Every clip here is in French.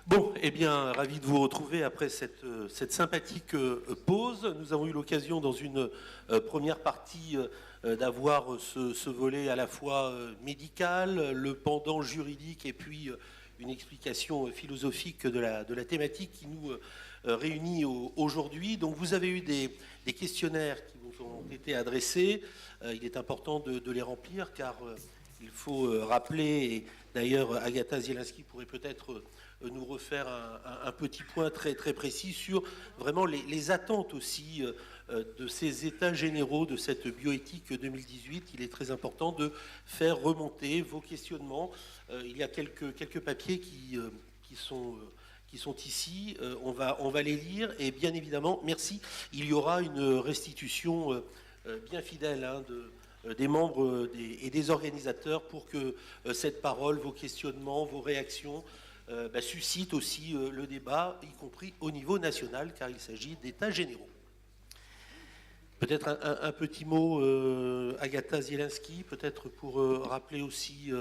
Bon, eh bien, ravi de vous retrouver après cette sympathique pause. Nous avons eu l'occasion dans une première partie d'avoir ce volet à la fois médical, le pendant juridique et puis une explication philosophique de la thématique qui nous réunit aujourd'hui. Donc vous avez eu des questionnaires qui vous ont été adressés. Il est important de les remplir car il faut rappeler, et d'ailleurs Agatha Zielinski pourrait peut-être nous refaire un petit point très, très précis sur vraiment les attentes aussi de ces états généraux de cette bioéthique 2018. Il est très important de faire remonter vos questionnements. Il y a quelques papiers qui sont ici. On va les lire et bien évidemment, merci. Il y aura une restitution bien fidèle des membres et des organisateurs pour que cette parole, vos questionnements, vos réactions suscitent aussi le débat, y compris au niveau national, car il s'agit d'états généraux. Peut-être un petit mot, Agatha Zielinski, peut-être pour rappeler aussi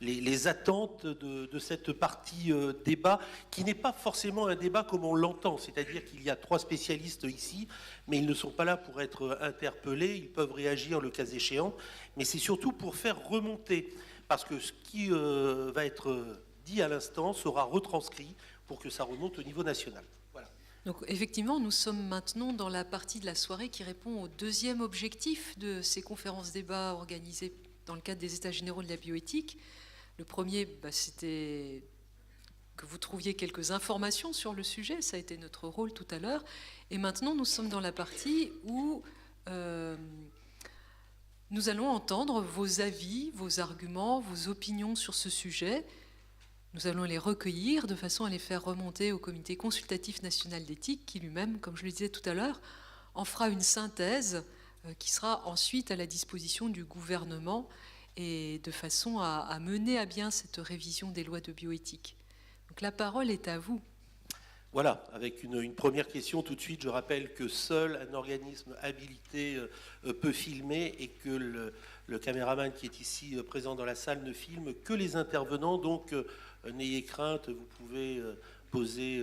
les attentes de cette partie débat, qui n'est pas forcément un débat comme on l'entend, c'est-à-dire qu'il y a 3 spécialistes ici, mais ils ne sont pas là pour être interpellés, ils peuvent réagir le cas échéant, mais c'est surtout pour faire remonter, parce que ce qui va être dit à l'instant sera retranscrit pour que ça remonte au niveau national. Voilà. Donc effectivement, nous sommes maintenant dans la partie de la soirée qui répond au deuxième objectif de ces conférences-débats organisées dans le cadre des États généraux de la bioéthique. Le premier, c'était que vous trouviez quelques informations sur le sujet, ça a été notre rôle tout à l'heure. Et maintenant, nous sommes dans la partie où nous allons entendre vos avis, vos arguments, vos opinions sur ce sujet. Nous allons les recueillir de façon à les faire remonter au Comité consultatif national d'éthique qui lui-même, comme je le disais tout à l'heure, en fera une synthèse qui sera ensuite à la disposition du gouvernement et de façon à mener à bien cette révision des lois de bioéthique. Donc la parole est à vous. Voilà, avec une première question tout de suite, je rappelle que seul un organisme habilité peut filmer et que le caméraman qui est ici présent dans la salle ne filme que les intervenants, donc n'ayez crainte, vous pouvez poser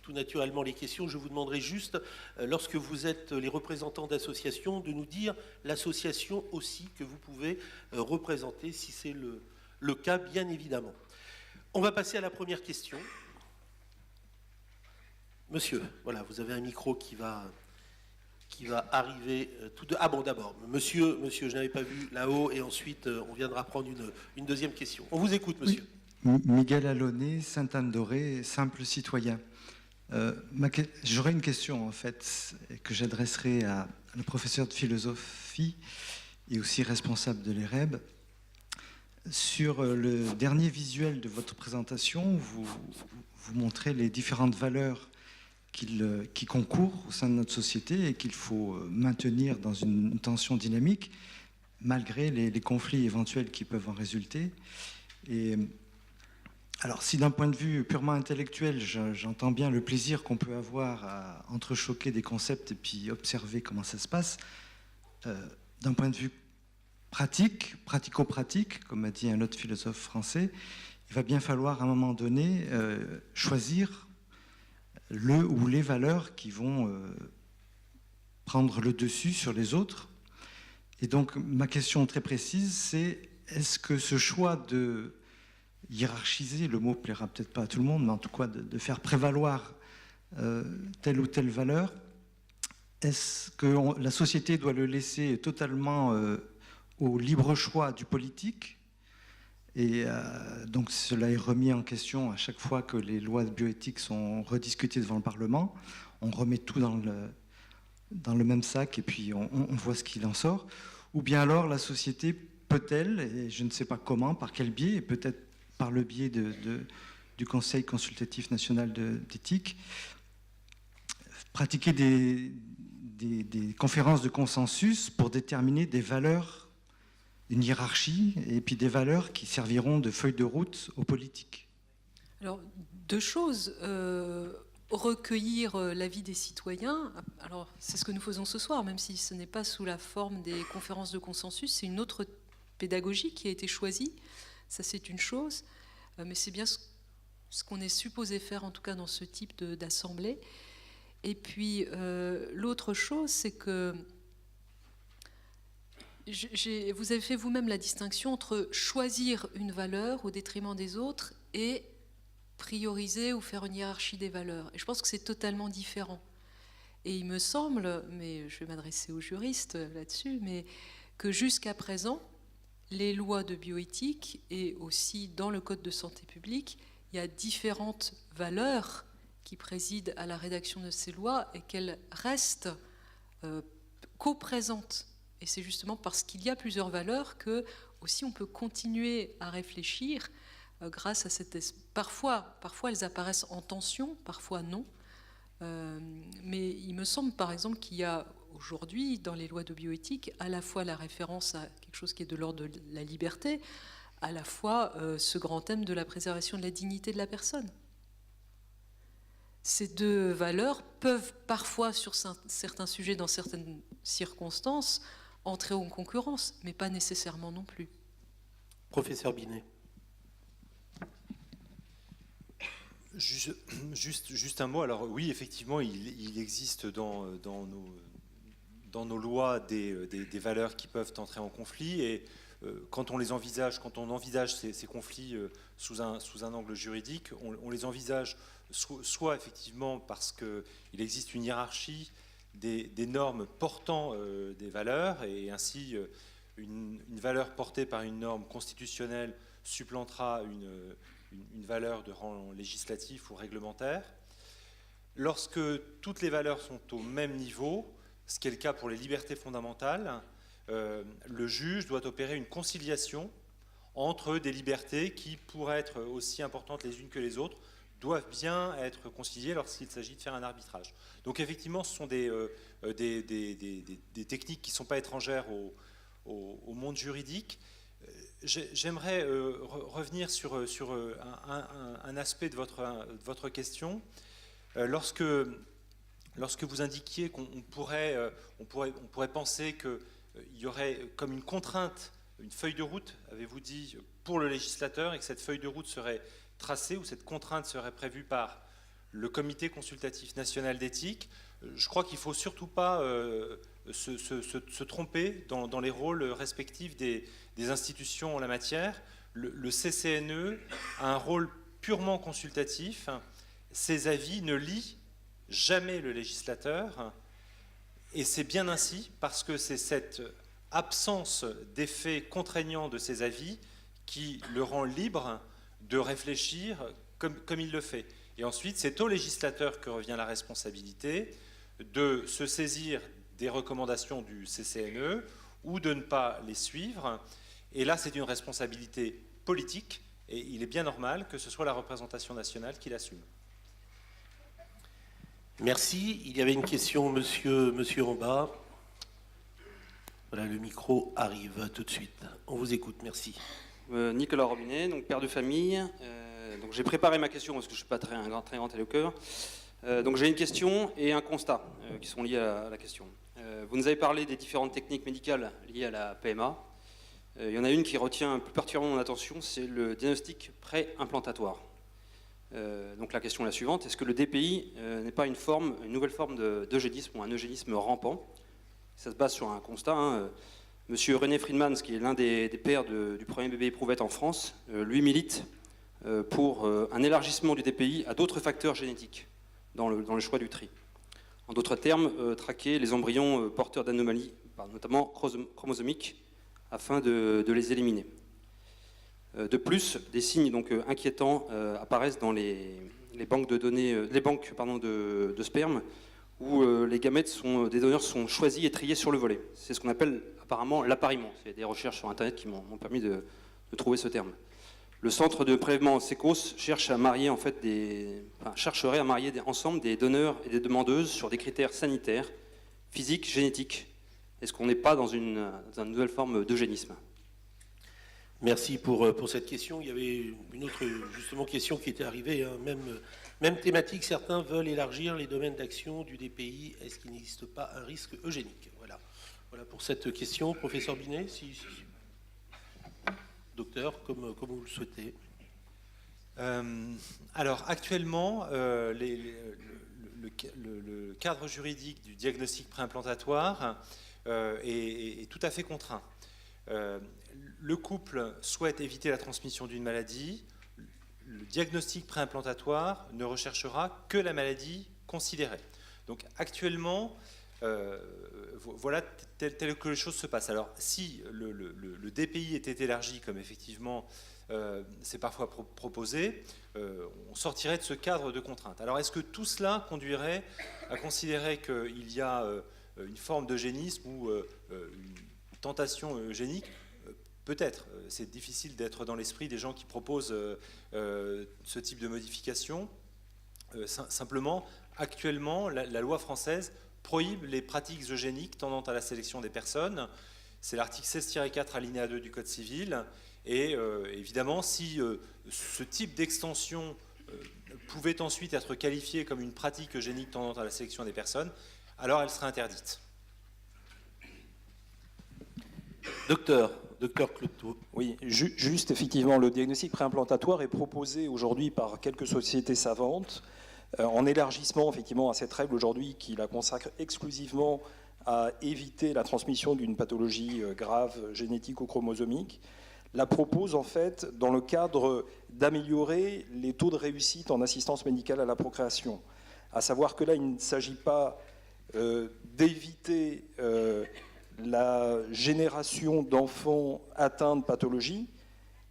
tout naturellement les questions. Je vous demanderai juste, lorsque vous êtes les représentants d'associations, de nous dire l'association aussi que vous pouvez représenter, si c'est le cas, bien évidemment. On va passer à la première question. Monsieur, voilà, vous avez un micro qui va arriver tout de... Ah bon, d'abord, monsieur, je n'avais pas vu là-haut, et ensuite on viendra prendre une deuxième question. On vous écoute, monsieur. Oui. Miguel Alloné, Sainte-Anne-d'Auray, simple citoyen. J'aurais une question, en fait, que j'adresserai à le professeur de philosophie et aussi responsable de l'EREB. Sur le dernier visuel de votre présentation, vous montrez les différentes valeurs qui concourent au sein de notre société et qu'il faut maintenir dans une tension dynamique malgré les conflits éventuels qui peuvent en résulter. Et alors, si d'un point de vue purement intellectuel, j'entends bien le plaisir qu'on peut avoir à entrechoquer des concepts et puis observer comment ça se passe, d'un point de vue pratico-pratique, comme a dit un autre philosophe français, il va bien falloir à un moment donné choisir le ou les valeurs qui vont prendre le dessus sur les autres. Et donc, ma question très précise, c'est est-ce que ce choix de hiérarchiser, le mot plaira peut-être pas à tout le monde, mais en tout cas de faire prévaloir telle ou telle valeur, est-ce que la société doit le laisser totalement au libre choix du politique? Et donc cela est remis en question à chaque fois que les lois de bioéthique sont rediscutées devant le Parlement. On remet tout dans le même sac et puis on voit ce qu'il en sort. Ou bien alors la société peut-elle, et je ne sais pas comment, par quel biais, et peut-être par le biais du Conseil consultatif national d'éthique, pratiquer des conférences de consensus pour déterminer des valeurs, une hiérarchie, et puis des valeurs qui serviront de feuille de route aux politiques. Alors, 2 choses. Recueillir l'avis des citoyens, alors c'est ce que nous faisons ce soir, même si ce n'est pas sous la forme des conférences de consensus, c'est une autre pédagogie qui a été choisie, ça c'est une chose, mais c'est bien ce ce qu'on est supposé faire, en tout cas dans ce type d'assemblée. Et puis, l'autre chose, c'est que vous avez fait vous-même la distinction entre choisir une valeur au détriment des autres et prioriser ou faire une hiérarchie des valeurs. Et je pense que c'est totalement différent. Et il me semble, mais je vais m'adresser aux juristes là-dessus, mais que jusqu'à présent, les lois de bioéthique et aussi dans le Code de santé publique, il y a différentes valeurs qui président à la rédaction de ces lois et qu'elles restent co-présentes. Et c'est justement parce qu'il y a plusieurs valeurs que aussi on peut continuer à réfléchir grâce à cette... Parfois elles apparaissent en tension, parfois non. Mais il me semble par exemple qu'il y a aujourd'hui dans les lois de bioéthique à la fois la référence à quelque chose qui est de l'ordre de la liberté, à la fois ce grand thème de la préservation de la dignité de la personne. Ces deux valeurs peuvent parfois, sur certains sujets, dans certaines circonstances, entrer en concurrence, mais pas nécessairement non plus. Professeur Binet. Juste un mot. Alors oui, effectivement, il existe dans nos lois des valeurs qui peuvent entrer en conflit, et quand on envisage ces conflits sous un angle juridique, on les envisage soit effectivement parce qu'il existe une hiérarchie des normes portant des valeurs, et ainsi une valeur portée par une norme constitutionnelle supplantera une valeur de rang législatif ou réglementaire. Lorsque toutes les valeurs sont au même niveau, ce qui est le cas pour les libertés fondamentales, le juge doit opérer une conciliation entre des libertés qui, pour être aussi importantes les unes que les autres, doivent bien être conciliées lorsqu'il s'agit de faire un arbitrage. Donc effectivement, ce sont des techniques qui ne sont pas étrangères au monde juridique. J'aimerais revenir sur un aspect de votre question. Lorsque vous indiquiez qu'on pourrait penser qu'il y aurait comme une contrainte, une feuille de route, avez-vous dit, pour le législateur, et que cette feuille de route serait tracée, ou cette contrainte serait prévue par le Comité consultatif national d'éthique, je crois qu'il ne faut surtout pas se tromper dans les rôles respectifs des institutions en la matière. Le CCNE a un rôle purement consultatif. Ses avis ne lient jamais le législateur, et c'est bien ainsi parce que c'est cette absence d'effet contraignant de ses avis qui le rend libre de réfléchir comme il le fait. Et ensuite, c'est au législateur que revient la responsabilité de se saisir des recommandations du CCNE ou de ne pas les suivre. Et là, c'est une responsabilité politique, et il est bien normal que ce soit la représentation nationale qui l'assume. Merci. Il y avait une question, monsieur en bas. Voilà, le micro arrive tout de suite. On vous écoute, merci. Nicolas Robinet, donc père de famille. Donc j'ai préparé ma question parce que je ne suis pas très grand éloqueur. Donc j'ai une question et un constat qui sont liés à la question. Vous nous avez parlé des différentes techniques médicales liées à la PMA. Il y en a une qui retient plus particulièrement mon attention, c'est le diagnostic pré-implantatoire. Donc la question est la suivante: est-ce que le DPI n'est pas une nouvelle forme d'eugénisme ou un eugénisme rampant? Ça se base sur un constat. Monsieur René Friedman, qui est l'un des pères du premier bébé éprouvette en France, lui milite pour un élargissement du DPI à d'autres facteurs génétiques dans le choix du tri. En d'autres termes, traquer les embryons porteurs d'anomalies, notamment chromosomiques, afin de les éliminer. De plus, des signes donc inquiétants apparaissent dans les banques de données, de sperme, où les gamètes des donneurs sont choisis et triés sur le volet. C'est ce qu'on appelle apparemment l'appariement. C'est des recherches sur Internet qui m'ont permis de trouver ce terme. Le centre de prélèvement Sécos chercherait à marier ensemble des donneurs et des demandeuses sur des critères sanitaires, physiques, génétiques. Est-ce qu'on n'est pas dans une nouvelle forme d'eugénisme? Merci pour cette question. Il y avait une autre justement question qui était arrivée, hein, même thématique. Certains veulent élargir les domaines d'action du DPI. Est-ce qu'il n'existe pas un risque eugénique? Voilà pour cette question. Professeur Binet, si. Docteur, comme vous le souhaitez. Alors actuellement, le cadre juridique du diagnostic préimplantatoire est tout à fait contraint. Le couple souhaite éviter la transmission d'une maladie. Le diagnostic préimplantatoire ne recherchera que la maladie considérée. Donc actuellement, voilà tel que les choses se passent. Alors si le DPI était élargi, comme effectivement c'est parfois proposé, on sortirait de ce cadre de contrainte. Alors est-ce que tout cela conduirait à considérer qu'il y a une forme d'eugénisme ou une tentation eugénique? Peut-être. C'est difficile d'être dans l'esprit des gens qui proposent ce type de modification. Simplement, actuellement, la loi française prohibe les pratiques eugéniques tendant à la sélection des personnes. C'est l'article 16-4 alinéa 2 du Code civil. Et évidemment, si ce type d'extension pouvait ensuite être qualifié comme une pratique eugénique tendant à la sélection des personnes, alors elle serait interdite. Docteur Cloteau. Oui, juste effectivement, le diagnostic préimplantatoire est proposé aujourd'hui par quelques sociétés savantes en élargissement effectivement à cette règle aujourd'hui qui la consacre exclusivement à éviter la transmission d'une pathologie grave génétique ou chromosomique, la propose en fait dans le cadre d'améliorer les taux de réussite en assistance médicale à la procréation. À savoir que là, il ne s'agit pas d'éviter la génération d'enfants atteints de pathologie,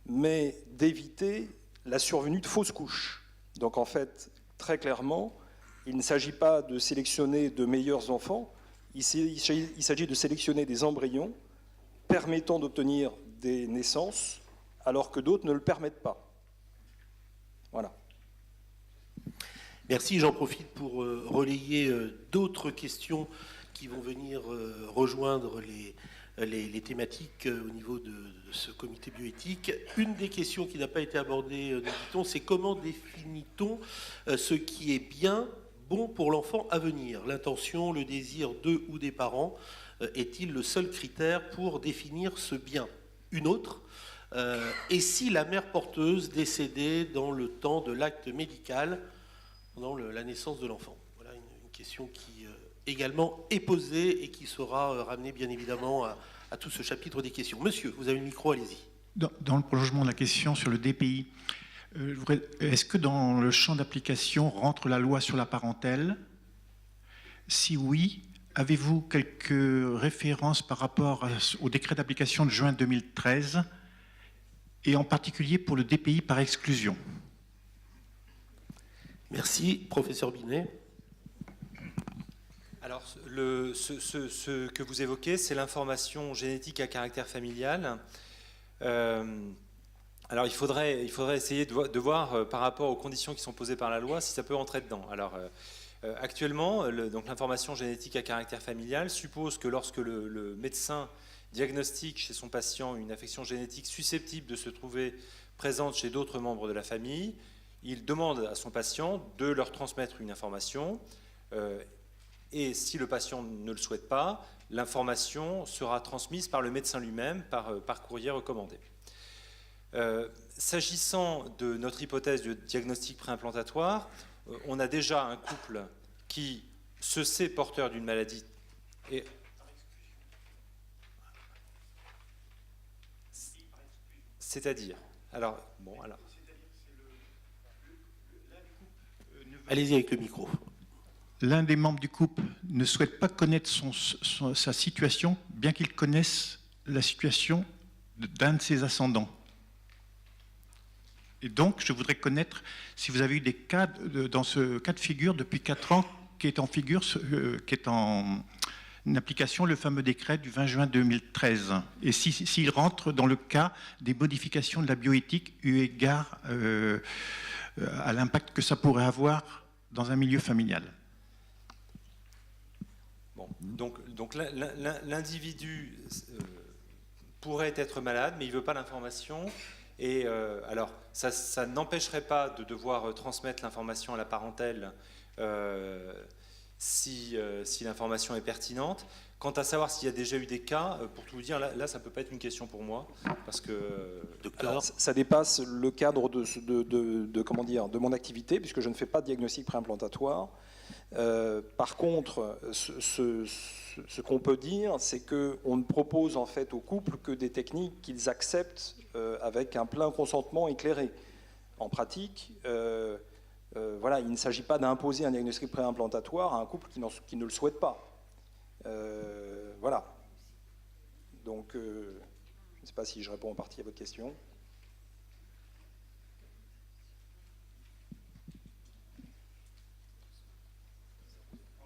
mais d'éviter la survenue de fausses couches. Donc en fait, très clairement, il ne s'agit pas de sélectionner de meilleurs enfants, il s'agit de sélectionner des embryons permettant d'obtenir des naissances, alors que d'autres ne le permettent pas. Voilà. Merci, j'en profite pour relayer d'autres questions qui vont venir rejoindre les thématiques au niveau de ce comité bioéthique. Une des questions qui n'a pas été abordée, nous dit-on, c'est comment définit-on ce qui est bien, bon pour l'enfant à venir? L'intention, le désir de ou des parents est-il le seul critère pour définir ce bien? Une autre, et si la mère porteuse décédait dans le temps de l'acte médical, pendant la naissance de l'enfant? Voilà une question qui également est posée et qui sera ramenée bien évidemment à tout ce chapitre des questions. Monsieur, vous avez le micro, allez-y. Dans le prolongement de la question sur le DPI, est-ce que dans le champ d'application rentre la loi sur la parentèle? Si oui, avez-vous quelques références par rapport au décret d'application de juin 2013 et en particulier pour le DPI par exclusion? Merci, professeur Binet. Alors, ce que vous évoquez, c'est l'information génétique à caractère familial. Alors, il faudrait essayer de voir par rapport aux conditions qui sont posées par la loi si ça peut entrer dedans. Alors, actuellement, donc l'information génétique à caractère familial suppose que lorsque le médecin diagnostique chez son patient une affection génétique susceptible de se trouver présente chez d'autres membres de la famille, il demande à son patient de leur transmettre une information. Et si le patient ne le souhaite pas, l'information sera transmise par le médecin lui-même, par courrier recommandé. S'agissant de notre hypothèse de diagnostic préimplantatoire, on a déjà un couple qui se sait porteur d'une maladie. C'est-à-dire, alors, bon, alors. Allez-y avec le micro. L'un des membres du couple ne souhaite pas connaître sa situation, bien qu'il connaisse la situation d'un de ses ascendants. Et donc, je voudrais connaître si vous avez eu des cas, dans ce cas de figure, depuis 4 ans, qui est en application le fameux décret du 20 juin 2013. Et s'il rentre dans le cas des modifications de la bioéthique eu égard à l'impact que ça pourrait avoir dans un milieu familial. Bon, donc l'individu pourrait être malade, mais il ne veut pas l'information. Et alors, ça n'empêcherait pas de devoir transmettre l'information à la parentèle si l'information est pertinente. Quant à savoir s'il y a déjà eu des cas, pour tout vous dire, là ça ne peut pas être une question pour moi, parce que... Docteur. Alors, ça dépasse le cadre de mon activité, puisque je ne fais pas de diagnostic préimplantatoire. Par contre, ce qu'on peut dire, c'est qu'on ne propose en fait aux couples que des techniques qu'ils acceptent avec un plein consentement éclairé. En pratique, voilà, il ne s'agit pas d'imposer un diagnostic préimplantatoire à un couple qui ne le souhaite pas. Voilà. Donc, je ne sais pas si je réponds en partie à votre question.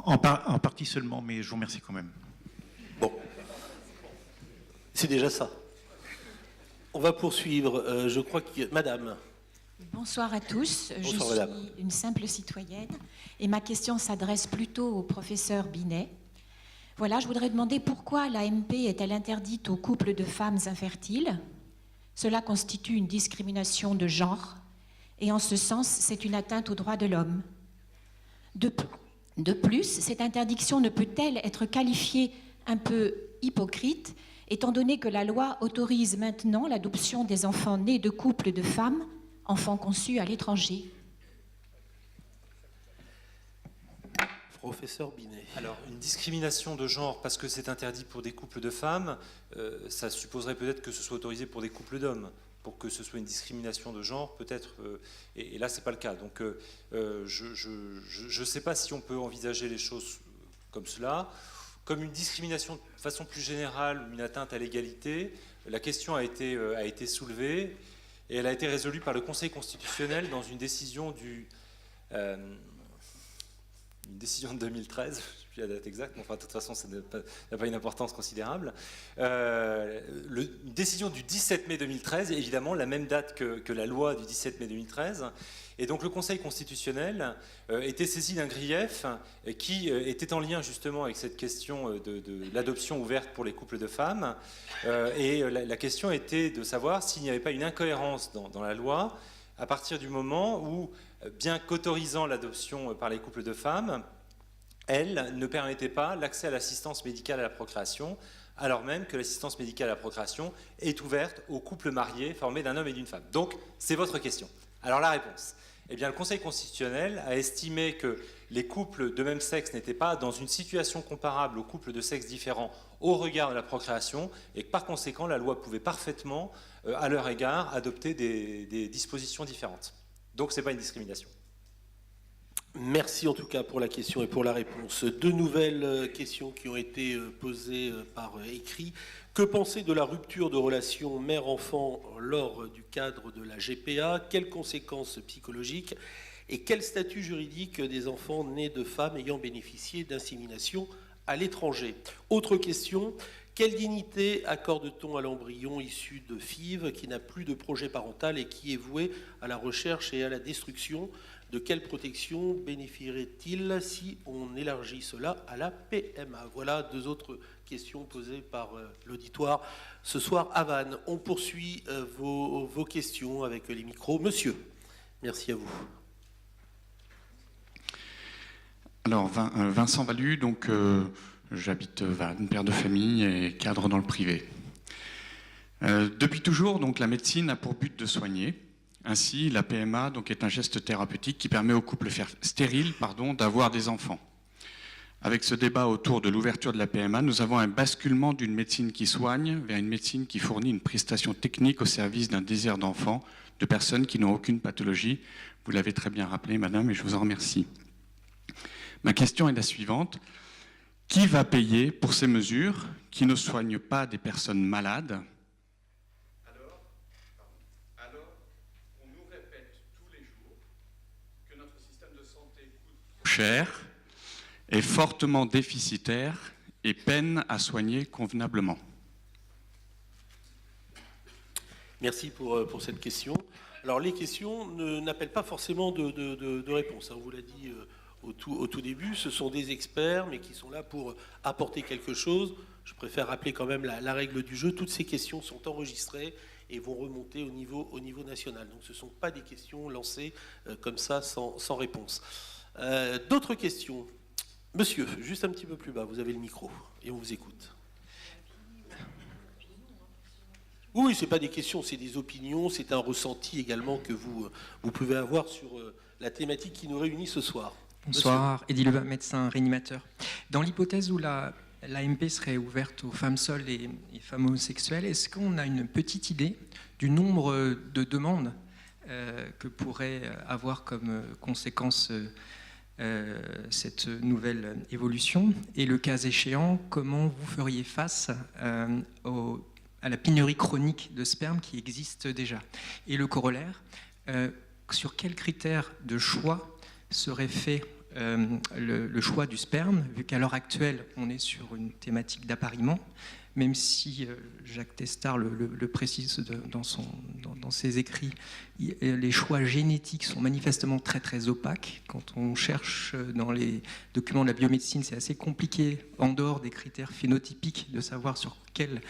En partie seulement, mais je vous remercie quand même. Bon. C'est déjà ça. On va poursuivre. Je crois que... Madame. Bonsoir à tous. Bonsoir, je madame. suis une simple citoyenne et ma question s'adresse plutôt au professeur Binet. Voilà, je voudrais demander pourquoi l'AMP est-elle interdite aux couples de femmes infertiles? Cela constitue une discrimination de genre et en ce sens, c'est une atteinte aux droits de l'homme. De plus, cette interdiction ne peut-elle être qualifiée un peu hypocrite, étant donné que la loi autorise maintenant l'adoption des enfants nés de couples de femmes, enfants conçus à l'étranger? Professeur Binet. Alors, une discrimination de genre parce que c'est interdit pour des couples de femmes, ça supposerait peut-être que ce soit autorisé pour des couples d'hommes. Pour que ce soit une discrimination de genre, peut-être, et là, ce n'est pas le cas. Donc, je ne sais pas si on peut envisager les choses comme cela. Comme une discrimination de façon plus générale, une atteinte à l'égalité, la question a été soulevée et elle a été résolue par le Conseil constitutionnel dans une décision de 2013, je ne sais plus la date exacte, mais enfin, de toute façon, ça n'a pas une importance considérable. Une décision du 17 mai 2013, évidemment, la même date que la loi du 17 mai 2013. Et donc le Conseil constitutionnel était saisi d'un grief qui était en lien justement avec cette question de l'adoption ouverte pour les couples de femmes. Et la question était de savoir s'il n'y avait pas une incohérence dans la loi à partir du moment où, bien qu'autorisant l'adoption par les couples de femmes, elle ne permettait pas l'accès à l'assistance médicale à la procréation, alors même que l'assistance médicale à la procréation est ouverte aux couples mariés formés d'un homme et d'une femme. Donc, c'est votre question. Alors la réponse. Eh bien, le Conseil constitutionnel a estimé que les couples de même sexe n'étaient pas dans une situation comparable aux couples de sexe différents au regard de la procréation et que par conséquent, la loi pouvait parfaitement, à leur égard, adopter des dispositions différentes. Donc, ce n'est pas une discrimination. Merci en tout cas pour la question et pour la réponse. Deux nouvelles questions qui ont été posées par écrit. Que penser de la rupture de relation mère-enfant lors du cadre de la GPA? Quelles conséquences psychologiques? Et quel statut juridique des enfants nés de femmes ayant bénéficié d'insémination à l'étranger? Autre question. Quelle dignité accorde-t-on à l'embryon issu de FIV qui n'a plus de projet parental et qui est voué à la recherche et à la destruction? De quelle protection bénéficierait-il si on élargit cela à la PMA? Voilà deux autres questions posées par l'auditoire ce soir à Vannes. On poursuit vos questions avec les micros. Monsieur, merci à vous. Alors, Vincent Valu, donc j'habite Vannes, père de famille et cadre dans le privé. Depuis toujours, donc, la médecine a pour but de soigner. Ainsi, la PMA donc, est un geste thérapeutique qui permet aux couples stériles d'avoir des enfants. Avec ce débat autour de l'ouverture de la PMA, nous avons un basculement d'une médecine qui soigne vers une médecine qui fournit une prestation technique au service d'un désir d'enfant de personnes qui n'ont aucune pathologie. Vous l'avez très bien rappelé, madame, et je vous en remercie. Ma question est la suivante. Qui va payer pour ces mesures qui ne soignent pas des personnes malades ? Cher, est fortement déficitaire et peine à soigner convenablement. Merci pour cette question. Alors les questions n'appellent pas forcément de réponse. On vous l'a dit au tout début, ce sont des experts, mais qui sont là pour apporter quelque chose. Je préfère rappeler quand même la règle du jeu. Toutes ces questions sont enregistrées et vont remonter au niveau national. Donc ce ne sont pas des questions lancées comme ça sans réponse. D'autres questions? Monsieur, juste un petit peu plus bas, vous avez le micro et on vous écoute. Oui, ce n'est pas des questions, c'est des opinions, c'est un ressenti également que vous pouvez avoir sur la thématique qui nous réunit ce soir. Bonsoir, Eddie Leva, médecin réanimateur. Dans l'hypothèse où l'AMP serait ouverte aux femmes seules et femmes homosexuelles, est-ce qu'on a une petite idée du nombre de demandes que pourrait avoir comme conséquence cette nouvelle évolution, et le cas échéant, comment vous feriez face à la pénurie chronique de sperme qui existe déjà? Et le corollaire, sur quels critères de choix serait fait le choix du sperme, vu qu'à l'heure actuelle on est sur une thématique d'appariement, même si Jacques Testard le précise dans ses écrits, les choix génétiques sont manifestement très très opaques. Quand on cherche dans les documents de la biomédecine, c'est assez compliqué, en dehors des critères phénotypiques, de savoir sur quel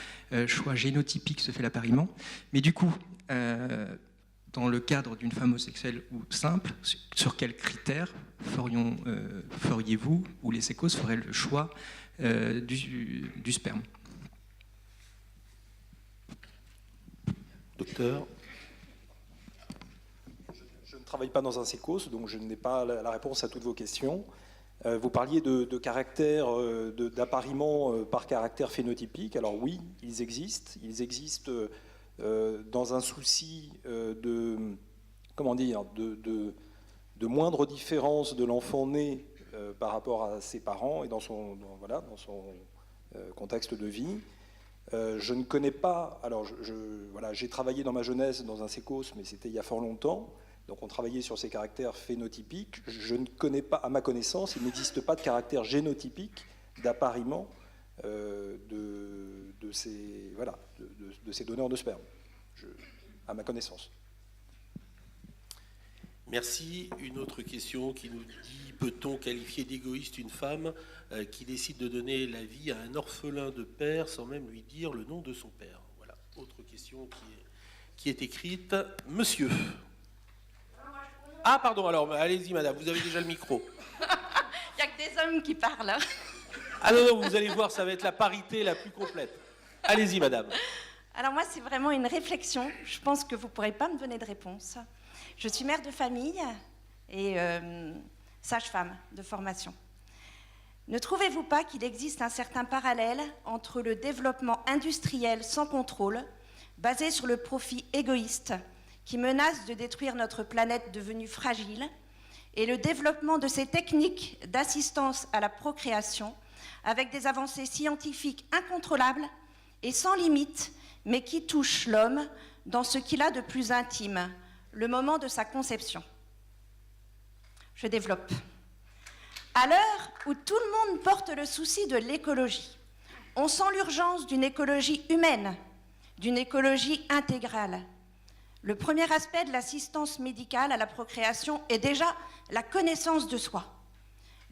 choix génotypique se fait l'appariement. Mais du coup, dans le cadre d'une femme homosexuelle ou simple, sur quels critères feriez-vous, ou les sécos feraient le choix du sperme? Docteur. Je ne travaille pas dans un sécos, donc je n'ai pas la réponse à toutes vos questions. Vous parliez de caractères, d'appariement par caractère phénotypique. Alors oui, ils existent. Ils existent dans un souci de moindre différence de l'enfant né par rapport à ses parents et dans son contexte de vie. Je ne connais pas, alors j'ai travaillé dans ma jeunesse dans un sécos, mais c'était il y a fort longtemps, donc on travaillait sur ces caractères phénotypiques. Je ne connais pas, à ma connaissance, il n'existe pas de caractère génotypique d'appariement de ces donneurs de sperme, à ma connaissance. Merci. Une autre question qui nous dit: peut-on qualifier d'égoïste une femme qui décide de donner la vie à un orphelin de père sans même lui dire le nom de son père? Voilà, autre question qui est écrite. Monsieur. Ah pardon, alors allez-y madame, vous avez déjà le micro. Il n'y a que des hommes qui parlent. Hein. Ah non, vous allez voir, ça va être la parité la plus complète. Allez-y madame. Alors moi, c'est vraiment une réflexion. Je pense que vous ne pourrez pas me donner de réponse. Je suis mère de famille et sage-femme de formation. Ne trouvez-vous pas qu'il existe un certain parallèle entre le développement industriel sans contrôle, basé sur le profit égoïste, qui menace de détruire notre planète devenue fragile, et le développement de ces techniques d'assistance à la procréation, avec des avancées scientifiques incontrôlables et sans limite, mais qui touchent l'homme dans ce qu'il a de plus intime, le moment de sa conception. Je développe. À l'heure où tout le monde porte le souci de l'écologie, on sent l'urgence d'une écologie humaine, d'une écologie intégrale. Le premier aspect de l'assistance médicale à la procréation est déjà la connaissance de soi.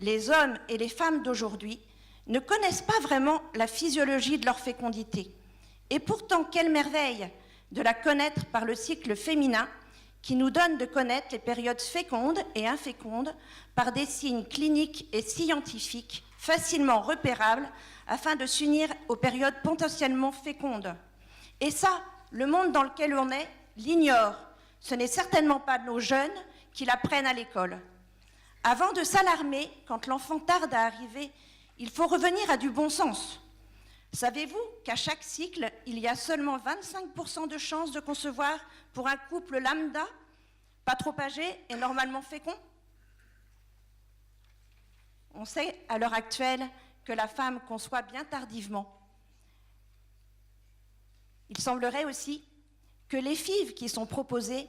Les hommes et les femmes d'aujourd'hui ne connaissent pas vraiment la physiologie de leur fécondité. Et pourtant, quelle merveille de la connaître par le cycle féminin qui nous donne de connaître les périodes fécondes et infécondes par des signes cliniques et scientifiques facilement repérables afin de s'unir aux périodes potentiellement fécondes. Et ça, le monde dans lequel on est l'ignore. Ce n'est certainement pas nos jeunes qui l'apprennent à l'école. Avant de s'alarmer, quand l'enfant tarde à arriver, il faut revenir à du bon sens. Savez-vous qu'à chaque cycle, il y a seulement 25% de chances de concevoir pour un couple lambda, pas trop âgé et normalement fécond? On sait à l'heure actuelle que la femme conçoit bien tardivement. Il semblerait aussi que les FIV qui sont proposées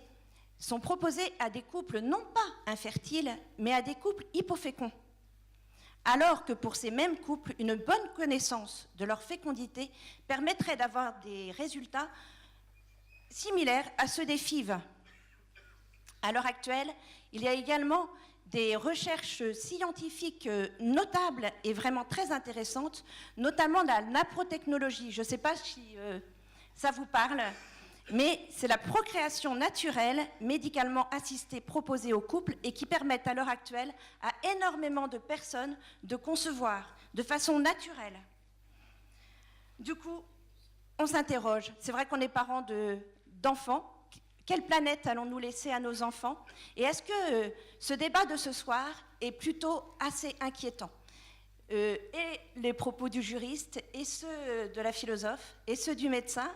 à des couples non pas infertiles, mais à des couples hypoféconds. Alors que pour ces mêmes couples, une bonne connaissance de leur fécondité permettrait d'avoir des résultats similaires à ceux des FIV. À l'heure actuelle, il y a également des recherches scientifiques notables et vraiment très intéressantes, notamment la naprotechnologie. Je ne sais pas si ça vous parle. Mais c'est la procréation naturelle, médicalement assistée, proposée aux couples et qui permet à l'heure actuelle à énormément de personnes de concevoir de façon naturelle. Du coup, on s'interroge. C'est vrai qu'on est parents d'enfants. Quelle planète allons-nous laisser à nos enfants? Et est-ce que ce débat de ce soir est plutôt assez inquiétant? Et les propos du juriste, et ceux de la philosophe, et ceux du médecin,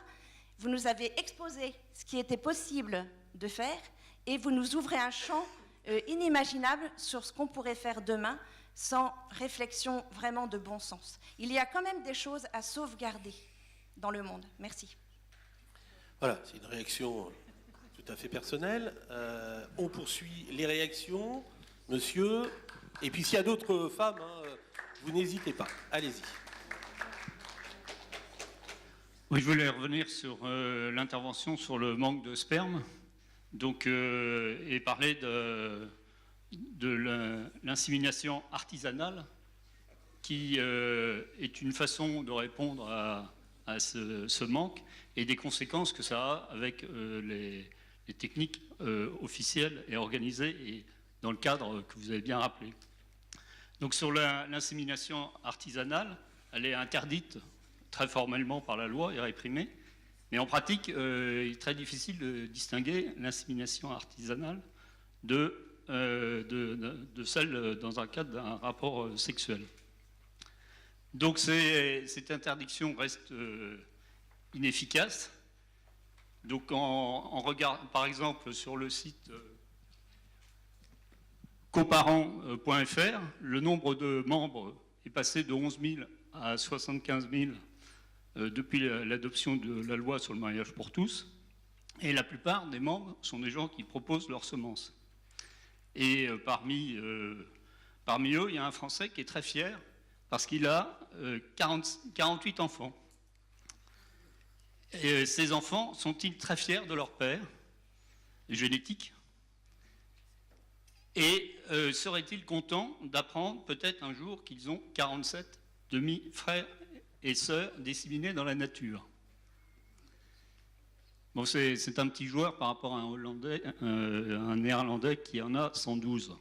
vous nous avez exposé ce qui était possible de faire, et vous nous ouvrez un champ inimaginable sur ce qu'on pourrait faire demain, sans réflexion vraiment de bon sens. Il y a quand même des choses à sauvegarder dans le monde. Merci. Voilà, c'est une réaction tout à fait personnelle. On poursuit les réactions, monsieur. Et puis s'il y a d'autres femmes, vous n'hésitez pas. Allez-y. Oui, je voulais revenir sur l'intervention sur le manque de sperme, donc, et parler de l'insémination artisanale, qui est une façon de répondre à ce manque et des conséquences que ça a avec les techniques officielles et organisées et dans le cadre que vous avez bien rappelé. Donc sur l'insémination artisanale, elle est interdite très formellement par la loi et réprimée, mais en pratique, il est très difficile de distinguer l'insémination artisanale de celle dans un cadre d'un rapport sexuel. Donc cette interdiction reste inefficace. Donc en regard, par exemple, sur le site coparents.fr, le nombre de membres est passé de 11 000 à 75 000 depuis l'adoption de la loi sur le mariage pour tous. Et la plupart des membres sont des gens qui proposent leurs semences. Et parmi eux, il y a un Français qui est très fier parce qu'il a 48 enfants. Et ces enfants sont-ils très fiers de leur père génétique? Et seraient-ils contents d'apprendre peut-être un jour qu'ils ont 47 demi-frères et sœurs disséminés dans la nature? Bon, c'est un petit joueur par rapport à un Néerlandais qui en a 112.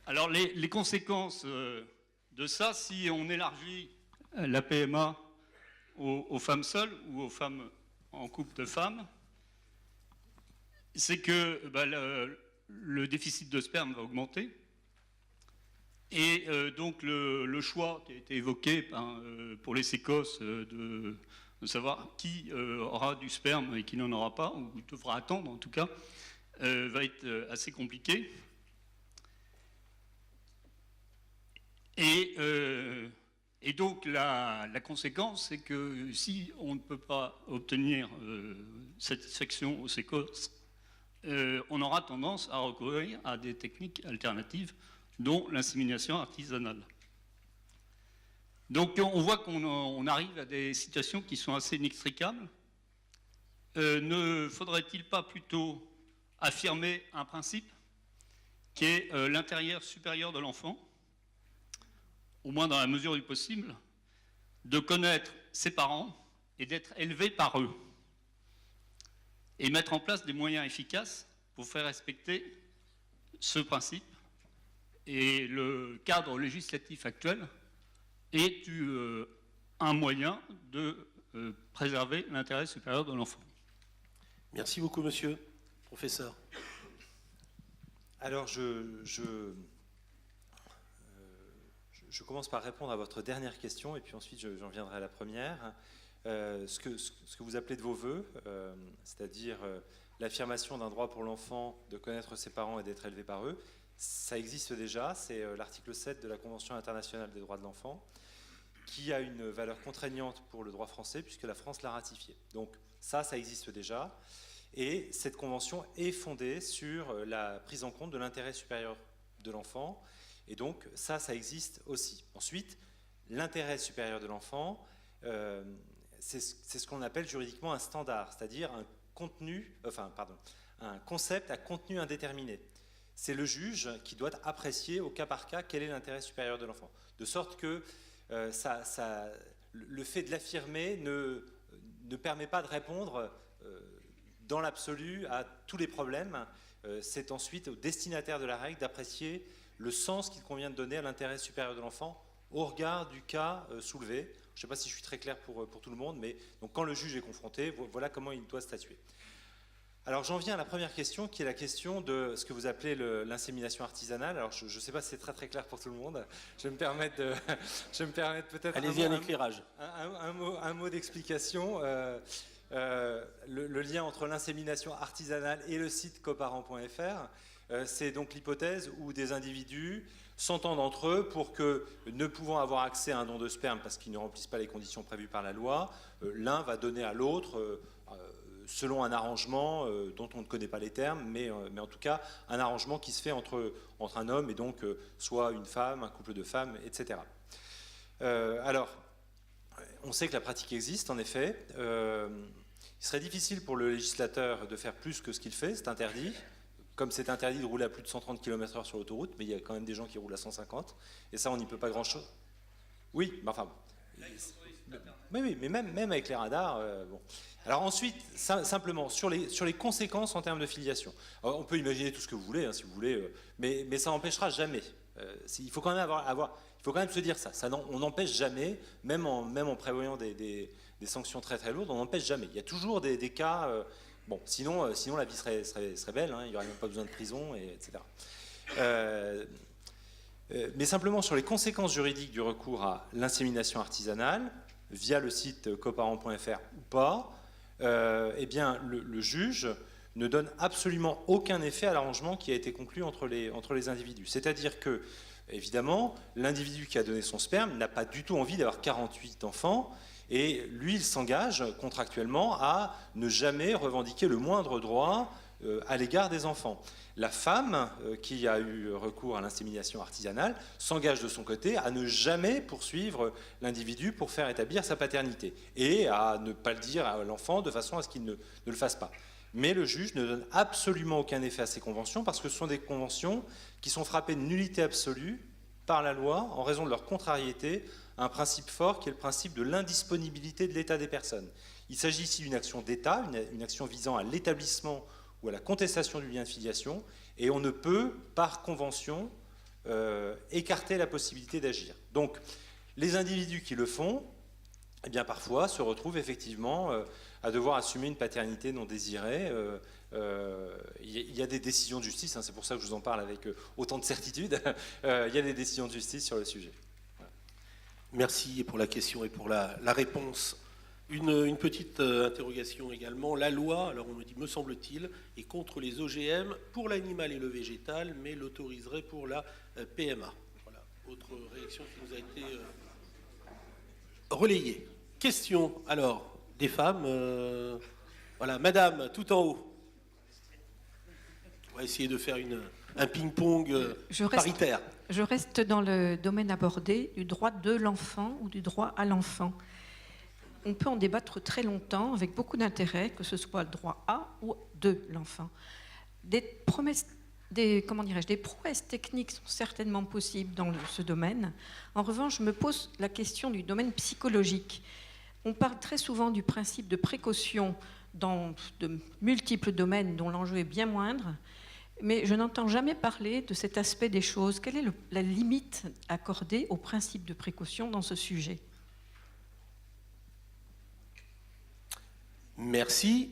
Alors les conséquences de ça, si on élargit la PMA aux femmes seules ou aux femmes en couple de femmes, c'est que le déficit de sperme va augmenter. Et donc le choix qui a été évoqué pour les sécos de savoir qui aura du sperme et qui n'en aura pas, ou devra attendre en tout cas, va être assez compliqué. Et donc la conséquence, c'est que si on ne peut pas obtenir satisfaction aux sécos, on aura tendance à recourir à des techniques alternatives, dont l'insémination artisanale. Donc on voit qu'on arrive à des situations qui sont assez inextricables. Ne faudrait-il pas plutôt affirmer un principe qui est l'intérêt supérieur de l'enfant, au moins dans la mesure du possible, de connaître ses parents et d'être élevé par eux, et mettre en place des moyens efficaces pour faire respecter ce principe. Et le cadre législatif actuel est un moyen de préserver l'intérêt supérieur de l'enfant. Merci beaucoup, monsieur. Professeur. Alors, je commence par répondre à votre dernière question, et puis ensuite j'en viendrai à la première. Ce que vous appelez de vos voeux, c'est-à-dire l'affirmation d'un droit pour l'enfant de connaître ses parents et d'être élevé par eux, ça existe déjà, c'est l'article 7 de la Convention internationale des droits de l'enfant, qui a une valeur contraignante pour le droit français, puisque la France l'a ratifié. Donc ça existe déjà, et cette convention est fondée sur la prise en compte de l'intérêt supérieur de l'enfant, et donc ça existe aussi. Ensuite, l'intérêt supérieur de l'enfant, c'est ce qu'on appelle juridiquement un standard, c'est-à-dire un concept à contenu indéterminé. C'est le juge qui doit apprécier au cas par cas quel est l'intérêt supérieur de l'enfant. De sorte que le fait de l'affirmer ne permet pas de répondre dans l'absolu à tous les problèmes. C'est ensuite au destinataire de la règle d'apprécier le sens qu'il convient de donner à l'intérêt supérieur de l'enfant au regard du cas soulevé. Je ne sais pas si je suis très clair pour tout le monde, mais donc, quand le juge est confronté, voilà comment il doit statuer. Alors j'en viens à la première question, qui est la question de ce que vous appelez l'insémination artisanale. Alors je ne sais pas si c'est très très clair pour tout le monde. Je vais me permettre peut-être... Allez-y, un éclairage. Un mot d'explication. Le lien entre l'insémination artisanale et le site coparents.fr, c'est donc l'hypothèse où des individus s'entendent entre eux pour que, ne pouvant avoir accès à un don de sperme parce qu'ils ne remplissent pas les conditions prévues par la loi, l'un va donner à l'autre, selon un arrangement dont on ne connaît pas les termes, mais en tout cas un arrangement qui se fait entre un homme et donc soit une femme, un couple de femmes, etc. Alors, on sait que la pratique existe, en effet. Il serait difficile pour le législateur de faire plus que ce qu'il fait, c'est interdit. Comme c'est interdit de rouler à plus de 130 km/h sur l'autoroute, mais il y a quand même des gens qui roulent à 150, et ça, on n'y peut pas grand-chose. Oui, mais enfin... Oui, mais même avec les radars... bon. Alors ensuite, simplement, sur les conséquences en termes de filiation. Alors, on peut imaginer tout ce que vous voulez, hein, si vous voulez, mais ça n'empêchera jamais. Il faut quand même il faut quand même se dire ça. On n'empêche jamais, même en prévoyant des sanctions très très lourdes, on n'empêche jamais. Il y a toujours des cas... bon, sinon la vie serait belle, hein, il n'y aurait même pas besoin de prison, etc. Mais simplement sur les conséquences juridiques du recours à l'insémination artisanale, via le site coparents.fr ou pas, eh bien, le juge ne donne absolument aucun effet à l'arrangement qui a été conclu entre les individus. C'est-à-dire que, évidemment, l'individu qui a donné son sperme n'a pas du tout envie d'avoir 48 enfants, et lui, il s'engage contractuellement à ne jamais revendiquer le moindre droit à l'égard des enfants. La femme qui a eu recours à l'insémination artisanale s'engage de son côté à ne jamais poursuivre l'individu pour faire établir sa paternité et à ne pas le dire à l'enfant de façon à ce qu'il ne le fasse pas. Mais le juge ne donne absolument aucun effet à ces conventions parce que ce sont des conventions qui sont frappées de nullité absolue par la loi en raison de leur contrariété à un principe fort qui est le principe de l'indisponibilité de l'état des personnes. Il s'agit ici d'une action d'État, une action visant à l'établissement ou à la contestation du lien de filiation, et on ne peut, par convention, écarter la possibilité d'agir. Donc, les individus qui le font, eh bien, parfois, se retrouvent effectivement à devoir assumer une paternité non désirée. Il y a des décisions de justice, hein, c'est pour ça que je vous en parle avec autant de certitude. Il y a des décisions de justice sur le sujet. Voilà. Merci pour la question et pour la réponse. Une petite interrogation également. La loi, alors on me dit, me semble-t-il, est contre les OGM pour l'animal et le végétal, mais l'autoriserait pour la PMA. Voilà, autre réaction qui nous a été relayée. Question, alors, des femmes. Voilà, madame, tout en haut. On va essayer de faire un ping-pong paritaire. Je reste dans le domaine abordé du droit de l'enfant ou du droit à l'enfant. On peut en débattre très longtemps, avec beaucoup d'intérêt, que ce soit le droit à ou de l'enfant. Des prouesses techniques sont certainement possibles dans ce domaine. En revanche, je me pose la question du domaine psychologique. On parle très souvent du principe de précaution dans de multiples domaines dont l'enjeu est bien moindre, mais je n'entends jamais parler de cet aspect des choses. Quelle est la limite accordée au principe de précaution dans ce sujet ? Merci.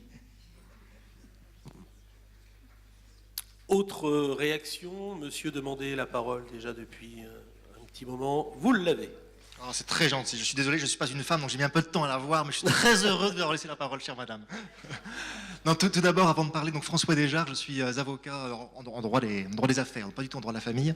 Autre réaction, monsieur demandait la parole déjà depuis un petit moment. Vous l'avez. Oh, c'est très gentil. Je suis désolé, je ne suis pas une femme, donc j'ai mis un peu de temps à la voir, mais je suis très heureux de leur laisser la parole, chère madame. Non, tout d'abord, avant de parler, donc François Desjard, je suis avocat en droit des affaires, pas du tout en droit de la famille,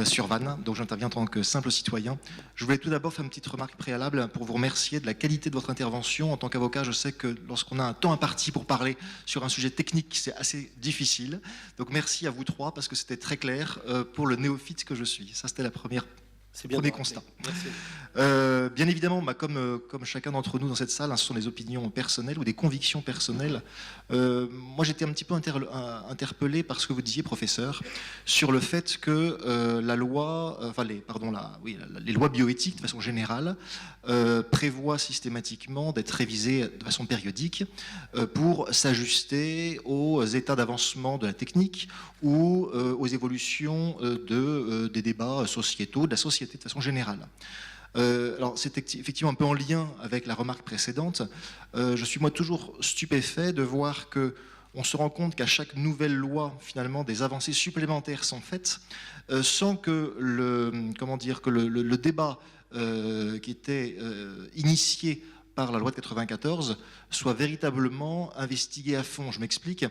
sur Vannes, donc j'interviens en tant que simple citoyen. Je voulais tout d'abord faire une petite remarque préalable pour vous remercier de la qualité de votre intervention. En tant qu'avocat, je sais que lorsqu'on a un temps imparti pour parler sur un sujet technique, c'est assez difficile. Donc merci à vous trois, parce que c'était très clair pour le néophyte que je suis. Ça, c'était la première C'est bien Premier de rappeler. constat. Merci. Bien évidemment, comme chacun d'entre nous dans cette salle, ce sont des opinions personnelles ou des convictions personnelles. Moi, j'étais un petit peu interpellé par ce que vous disiez, professeur, sur le fait que les lois bioéthiques, de façon générale, prévoient systématiquement d'être révisées de façon périodique pour s'ajuster aux états d'avancement de la technique ou aux évolutions des débats sociétaux, de la société de façon générale. Alors c'est effectivement un peu en lien avec la remarque précédente. Je suis moi toujours stupéfait de voir que on se rend compte qu'à chaque nouvelle loi, finalement, des avancées supplémentaires sont faites, sans que le débat qui était initié par la loi de 94 soit véritablement investigué à fond. Je m'explique,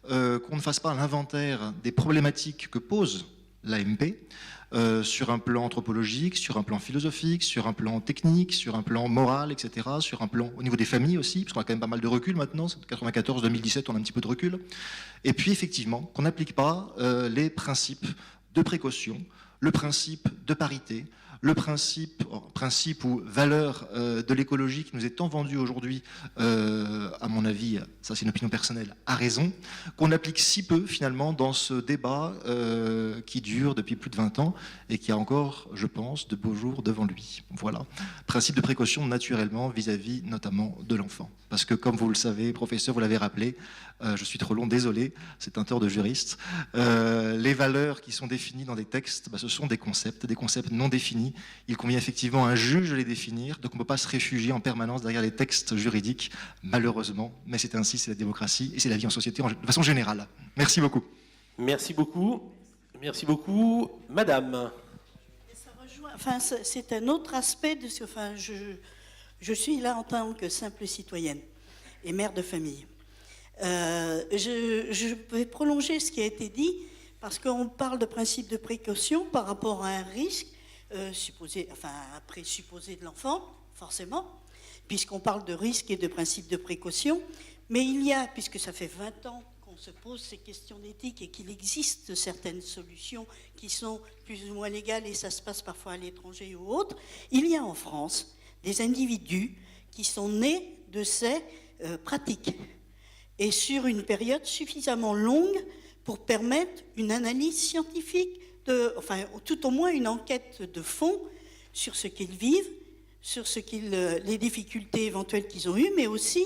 qu'on ne fasse pas l'inventaire des problématiques que pose l'AMP, sur un plan anthropologique, sur un plan philosophique, sur un plan technique, sur un plan moral, etc., sur un plan au niveau des familles aussi, parce qu'on a quand même pas mal de recul maintenant, 94-2017, on a un petit peu de recul, et puis effectivement, qu'on n'applique pas les principes de précaution, le principe de parité, le principe ou valeur de l'écologie qui nous est tant vendu aujourd'hui, à mon avis, ça c'est une opinion personnelle, à raison, qu'on applique si peu finalement dans ce débat qui dure depuis plus de 20 ans et qui a encore, je pense, de beaux jours devant lui. Voilà. Principe de précaution naturellement vis-à-vis notamment de l'enfant. Parce que comme vous le savez, professeur, vous l'avez rappelé, je suis trop long, désolé, c'est un tort de juriste. Les valeurs qui sont définies dans des textes, ce sont des concepts non définis. Il convient effectivement à un juge de les définir, donc on ne peut pas se réfugier en permanence derrière les textes juridiques, malheureusement, mais c'est ainsi, c'est la démocratie et c'est la vie en société de façon générale. Merci beaucoup. Merci beaucoup. Merci beaucoup. Madame. C'est un autre aspect de ce... je suis là en tant que simple citoyenne et mère de famille. Je vais prolonger ce qui a été dit, parce qu'on parle de principe de précaution par rapport à un risque présupposé de l'enfant, forcément, puisqu'on parle de risque et de principe de précaution. Mais il y a, puisque ça fait 20 ans qu'on se pose ces questions d'éthique et qu'il existe certaines solutions qui sont plus ou moins légales, et ça se passe parfois à l'étranger ou autre, il y a en France des individus qui sont nés de ces pratiques, et sur une période suffisamment longue pour permettre une analyse scientifique, tout au moins une enquête de fond sur ce qu'ils vivent, sur les difficultés éventuelles qu'ils ont eues, mais aussi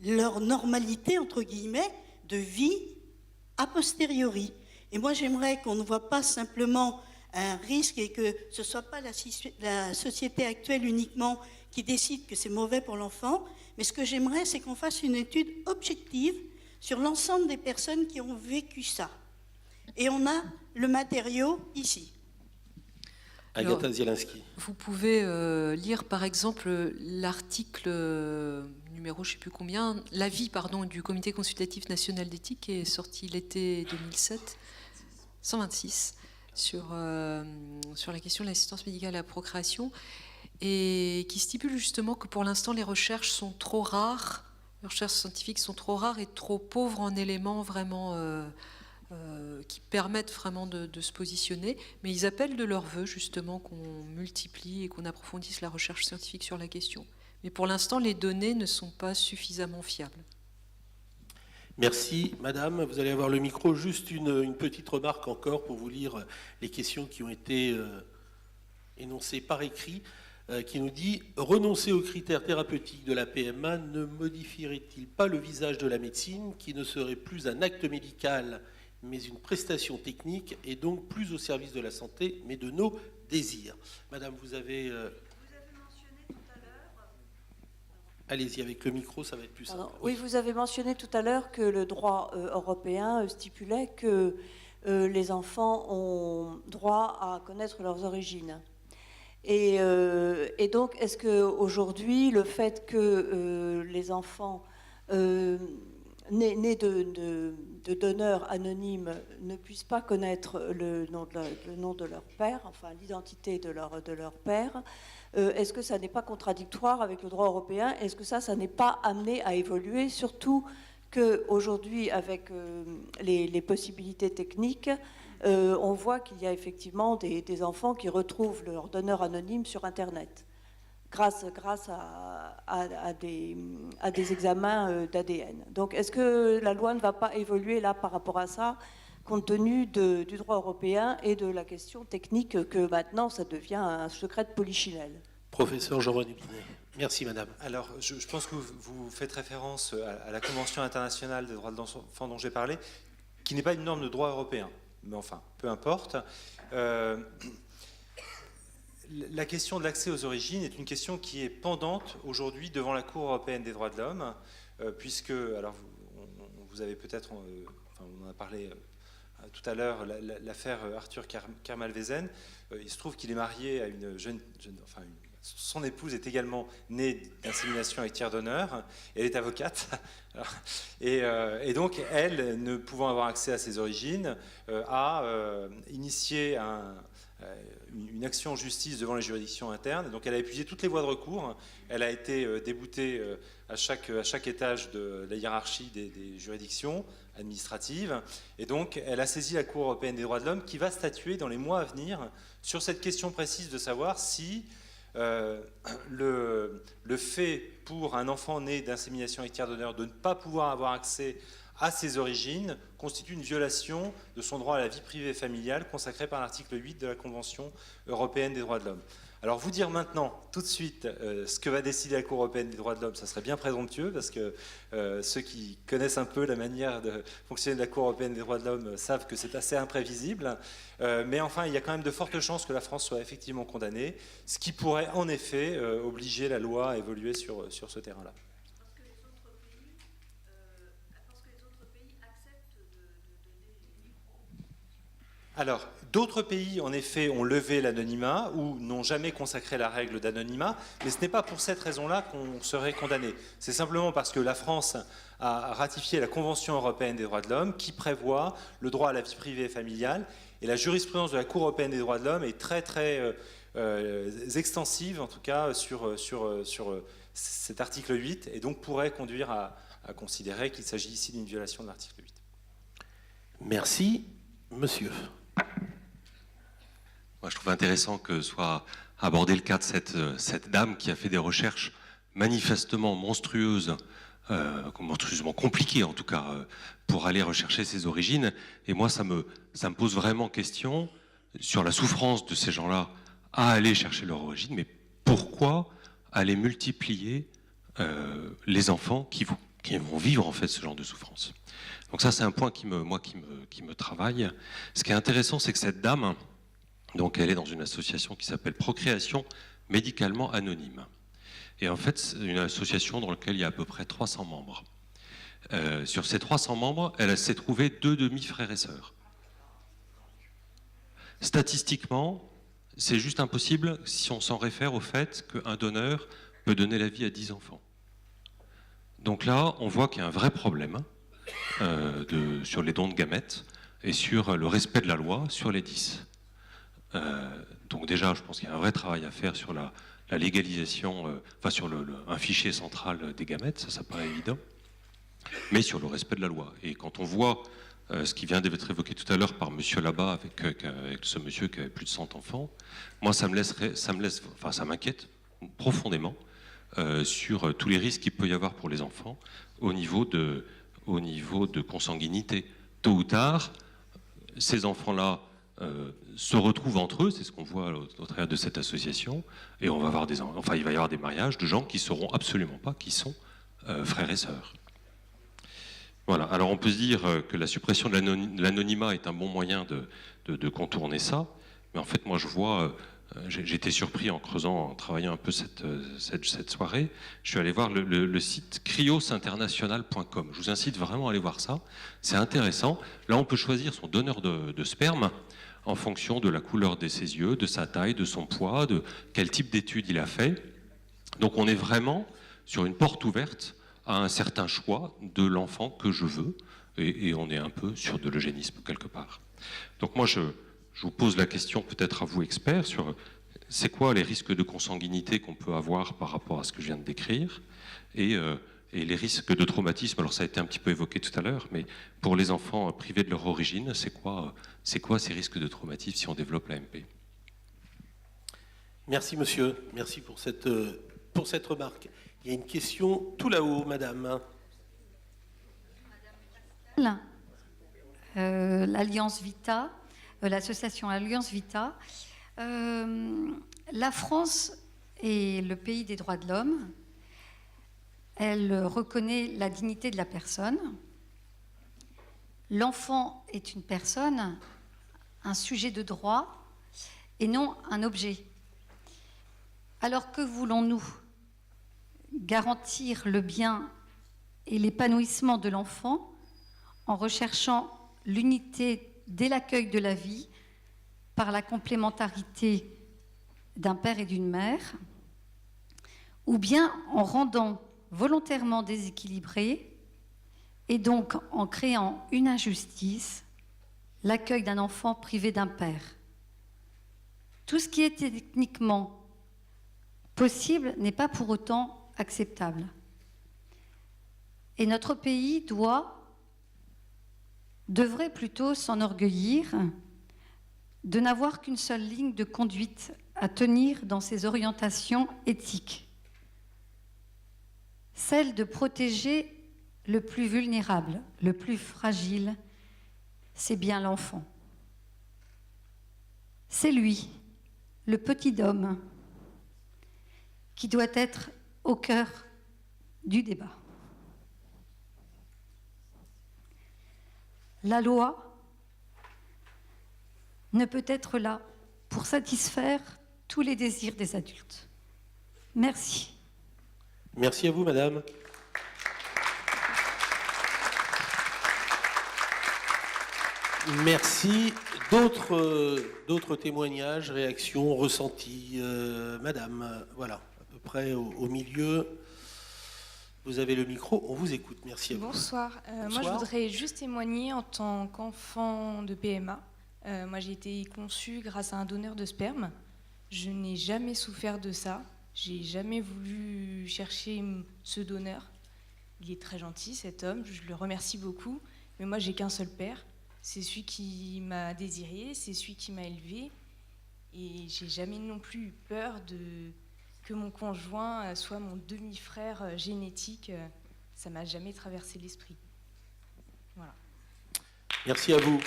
leur normalité, entre guillemets, de vie a posteriori. Et moi, j'aimerais qu'on ne voit pas simplement un risque et que ce ne soit pas la société actuelle uniquement qui décide que c'est mauvais pour l'enfant, mais ce que j'aimerais, c'est qu'on fasse une étude objective sur l'ensemble des personnes qui ont vécu ça. Et on a le matériau ici. Agatha Zielinski. Vous pouvez lire par exemple l'article numéro je ne sais plus combien, l'avis du Comité consultatif national d'éthique qui est sorti l'été 2007, 126, sur la question de l'assistance médicale à la procréation, et qui stipule justement que pour l'instant les recherches sont trop rares, les recherches scientifiques sont trop rares et trop pauvres en éléments vraiment qui permettent vraiment de se positionner, mais ils appellent de leur vœu justement qu'on multiplie et qu'on approfondisse la recherche scientifique sur la question. Mais pour l'instant, les données ne sont pas suffisamment fiables. Merci, madame. Vous allez avoir le micro. Juste une petite remarque encore pour vous lire les questions qui ont été énoncées par écrit, qui nous dit « Renoncer aux critères thérapeutiques de la PMA ne modifierait-il pas le visage de la médecine, qui ne serait plus un acte médical mais une prestation technique, et donc plus au service de la santé, mais de nos désirs ». Madame, vous avez mentionné tout à l'heure... Allez-y, avec le micro, ça va être plus simple. Oui, vous avez mentionné tout à l'heure que le droit européen stipulait que les enfants ont droit à connaître leurs origines. Et donc, est-ce qu'aujourd'hui, le fait que les enfants nés de donneurs anonymes ne puissent pas connaître le nom de leur père, enfin l'identité de leur père, est-ce que ça n'est pas contradictoire avec le droit européen? Est-ce que ça n'est pas amené à évoluer, surtout qu'aujourd'hui, avec les possibilités techniques, on voit qu'il y a effectivement des enfants qui retrouvent leur donneur anonyme sur Internet, grâce à des examens d'ADN. Donc, est-ce que la loi ne va pas évoluer là par rapport à ça, compte tenu du droit européen et de la question technique que maintenant, ça devient un secret de polichinelle? Professeur Jean-René Binet. Merci, madame. Alors, je pense que vous faites référence à la Convention internationale des droits de l'enfant dont j'ai parlé, qui n'est pas une norme de droit européen. Mais enfin, peu importe. La question de l'accès aux origines est une question qui est pendante aujourd'hui devant la Cour européenne des droits de l'homme, puisque, alors vous avez peut-être, enfin on en a parlé tout à l'heure, l'affaire Arthur Kermalvézen. Il se trouve qu'il est marié à une jeune son épouse est également née d'insémination avec tiers donneur, elle est avocate, et donc elle, ne pouvant avoir accès à ses origines, a initié une action en justice devant les juridictions internes. Donc elle a épuisé toutes les voies de recours, elle a été déboutée à chaque étage de la hiérarchie des juridictions administratives, et donc elle a saisi la Cour européenne des droits de l'homme qui va statuer dans les mois à venir sur cette question précise de savoir si le fait pour un enfant né d'insémination avec tiers donneur de ne pas pouvoir avoir accès à ses origines constitue une violation de son droit à la vie privée familiale consacré par l'article 8 de la Convention européenne des droits de l'homme. Alors vous dire maintenant, tout de suite, ce que va décider la Cour européenne des droits de l'homme, ça serait bien présomptueux, parce que ceux qui connaissent un peu la manière de fonctionner de la Cour européenne des droits de l'homme savent que c'est assez imprévisible. Mais enfin, il y a quand même de fortes chances que la France soit effectivement condamnée, ce qui pourrait en effet obliger la loi à évoluer sur ce terrain-là. Alors, d'autres pays, en effet, ont levé l'anonymat ou n'ont jamais consacré la règle d'anonymat, mais ce n'est pas pour cette raison-là qu'on serait condamné. C'est simplement parce que la France a ratifié la Convention européenne des droits de l'homme qui prévoit le droit à la vie privée et familiale, et la jurisprudence de la Cour européenne des droits de l'homme est très, très extensive, en tout cas, sur cet article 8, et donc pourrait conduire à considérer qu'il s'agit ici d'une violation de l'article 8. Merci, monsieur. Moi, je trouve intéressant que soit abordé le cas de cette dame qui a fait des recherches manifestement monstrueuses, monstrueusement compliquées en tout cas, pour aller rechercher ses origines. Et moi, ça me pose vraiment question sur la souffrance de ces gens-là à aller chercher leur origine. Mais pourquoi aller multiplier les enfants qui vont vivre en fait ce genre de souffrance? Donc ça, c'est un point qui me travaille. Ce qui est intéressant, c'est que cette dame, donc elle est dans une association qui s'appelle Procréation médicalement anonyme. Et en fait, c'est une association dans laquelle il y a à peu près 300 membres. Sur ces 300 membres, elle s'est trouvée 2 demi-frères et sœurs. Statistiquement, c'est juste impossible si on s'en réfère au fait qu'un donneur peut donner la vie à 10 enfants. Donc là, on voit qu'il y a un vrai problème sur les dons de gamètes et sur le respect de la loi sur les 10. Donc déjà, je pense qu'il y a un vrai travail à faire sur la légalisation, sur un fichier central des gamètes, ça paraît évident, mais sur le respect de la loi. Et quand on voit ce qui vient d'être évoqué tout à l'heure par monsieur là-bas, avec ce monsieur qui avait plus de 100 enfants, moi ça m'inquiète profondément sur tous les risques qu'il peut y avoir pour les enfants au niveau de consanguinité. Tôt ou tard, ces enfants-là se retrouvent entre eux, c'est ce qu'on voit au travers de cette association, et il va y avoir des mariages de gens qui ne sauront absolument pas qui sont frères et sœurs. Voilà, alors on peut se dire que la suppression de l'anonymat est un bon moyen de contourner ça, mais en fait moi je vois, j'ai été surpris en creusant, en travaillant un peu cette soirée, je suis allé voir le site criosinternational.com. Je vous incite vraiment à aller voir ça, c'est intéressant. Là on peut choisir son donneur de sperme en fonction de la couleur de ses yeux, de sa taille, de son poids, de quel type d'études il a fait. Donc on est vraiment sur une porte ouverte à un certain choix de l'enfant que je veux, et on est un peu sur de l'eugénisme quelque part. Donc moi je vous pose la question peut-être à vous experts sur c'est quoi les risques de consanguinité qu'on peut avoir par rapport à ce que je viens de décrire, et et les risques de traumatisme. Alors ça a été un petit peu évoqué tout à l'heure, mais pour les enfants privés de leur origine, c'est quoi ces risques de traumatisme si on développe l'AMP? Merci monsieur, merci pour cette remarque. Il y a une question tout là-haut, madame. L'Alliance Vita, l'association Alliance Vita. La France est le pays des droits de l'homme. Elle reconnaît la dignité de la personne. L'enfant est une personne, un sujet de droit et non un objet. Alors que voulons-nous? Garantir le bien et l'épanouissement de l'enfant en recherchant l'unité dès l'accueil de la vie par la complémentarité d'un père et d'une mère, ou bien en rendant volontairement déséquilibré et donc en créant une injustice, l'accueil d'un enfant privé d'un père. Tout ce qui est techniquement possible n'est pas pour autant acceptable. Et notre pays devrait plutôt s'enorgueillir de n'avoir qu'une seule ligne de conduite à tenir dans ses orientations éthiques, celle de protéger le plus vulnérable, le plus fragile, c'est bien l'enfant. C'est lui, le petit homme, qui doit être au cœur du débat. La loi ne peut être là pour satisfaire tous les désirs des adultes. Merci. Merci à vous, madame. Merci. D'autres témoignages, réactions, ressentis, madame, voilà, à peu près au milieu. Vous avez le micro, on vous écoute. Merci à vous. Bonsoir. Moi, je voudrais juste témoigner en tant qu'enfant de PMA. Moi, j'ai été conçue grâce à un donneur de sperme. Je n'ai jamais souffert de ça. J'ai jamais voulu chercher ce donneur. Il est très gentil, cet homme. Je le remercie beaucoup. Mais moi, j'ai qu'un seul père. C'est celui qui m'a désiré, c'est celui qui m'a élevé. Et j'ai jamais non plus eu peur que mon conjoint soit mon demi-frère génétique. Ça m'a jamais traversé l'esprit. Voilà. Merci à vous.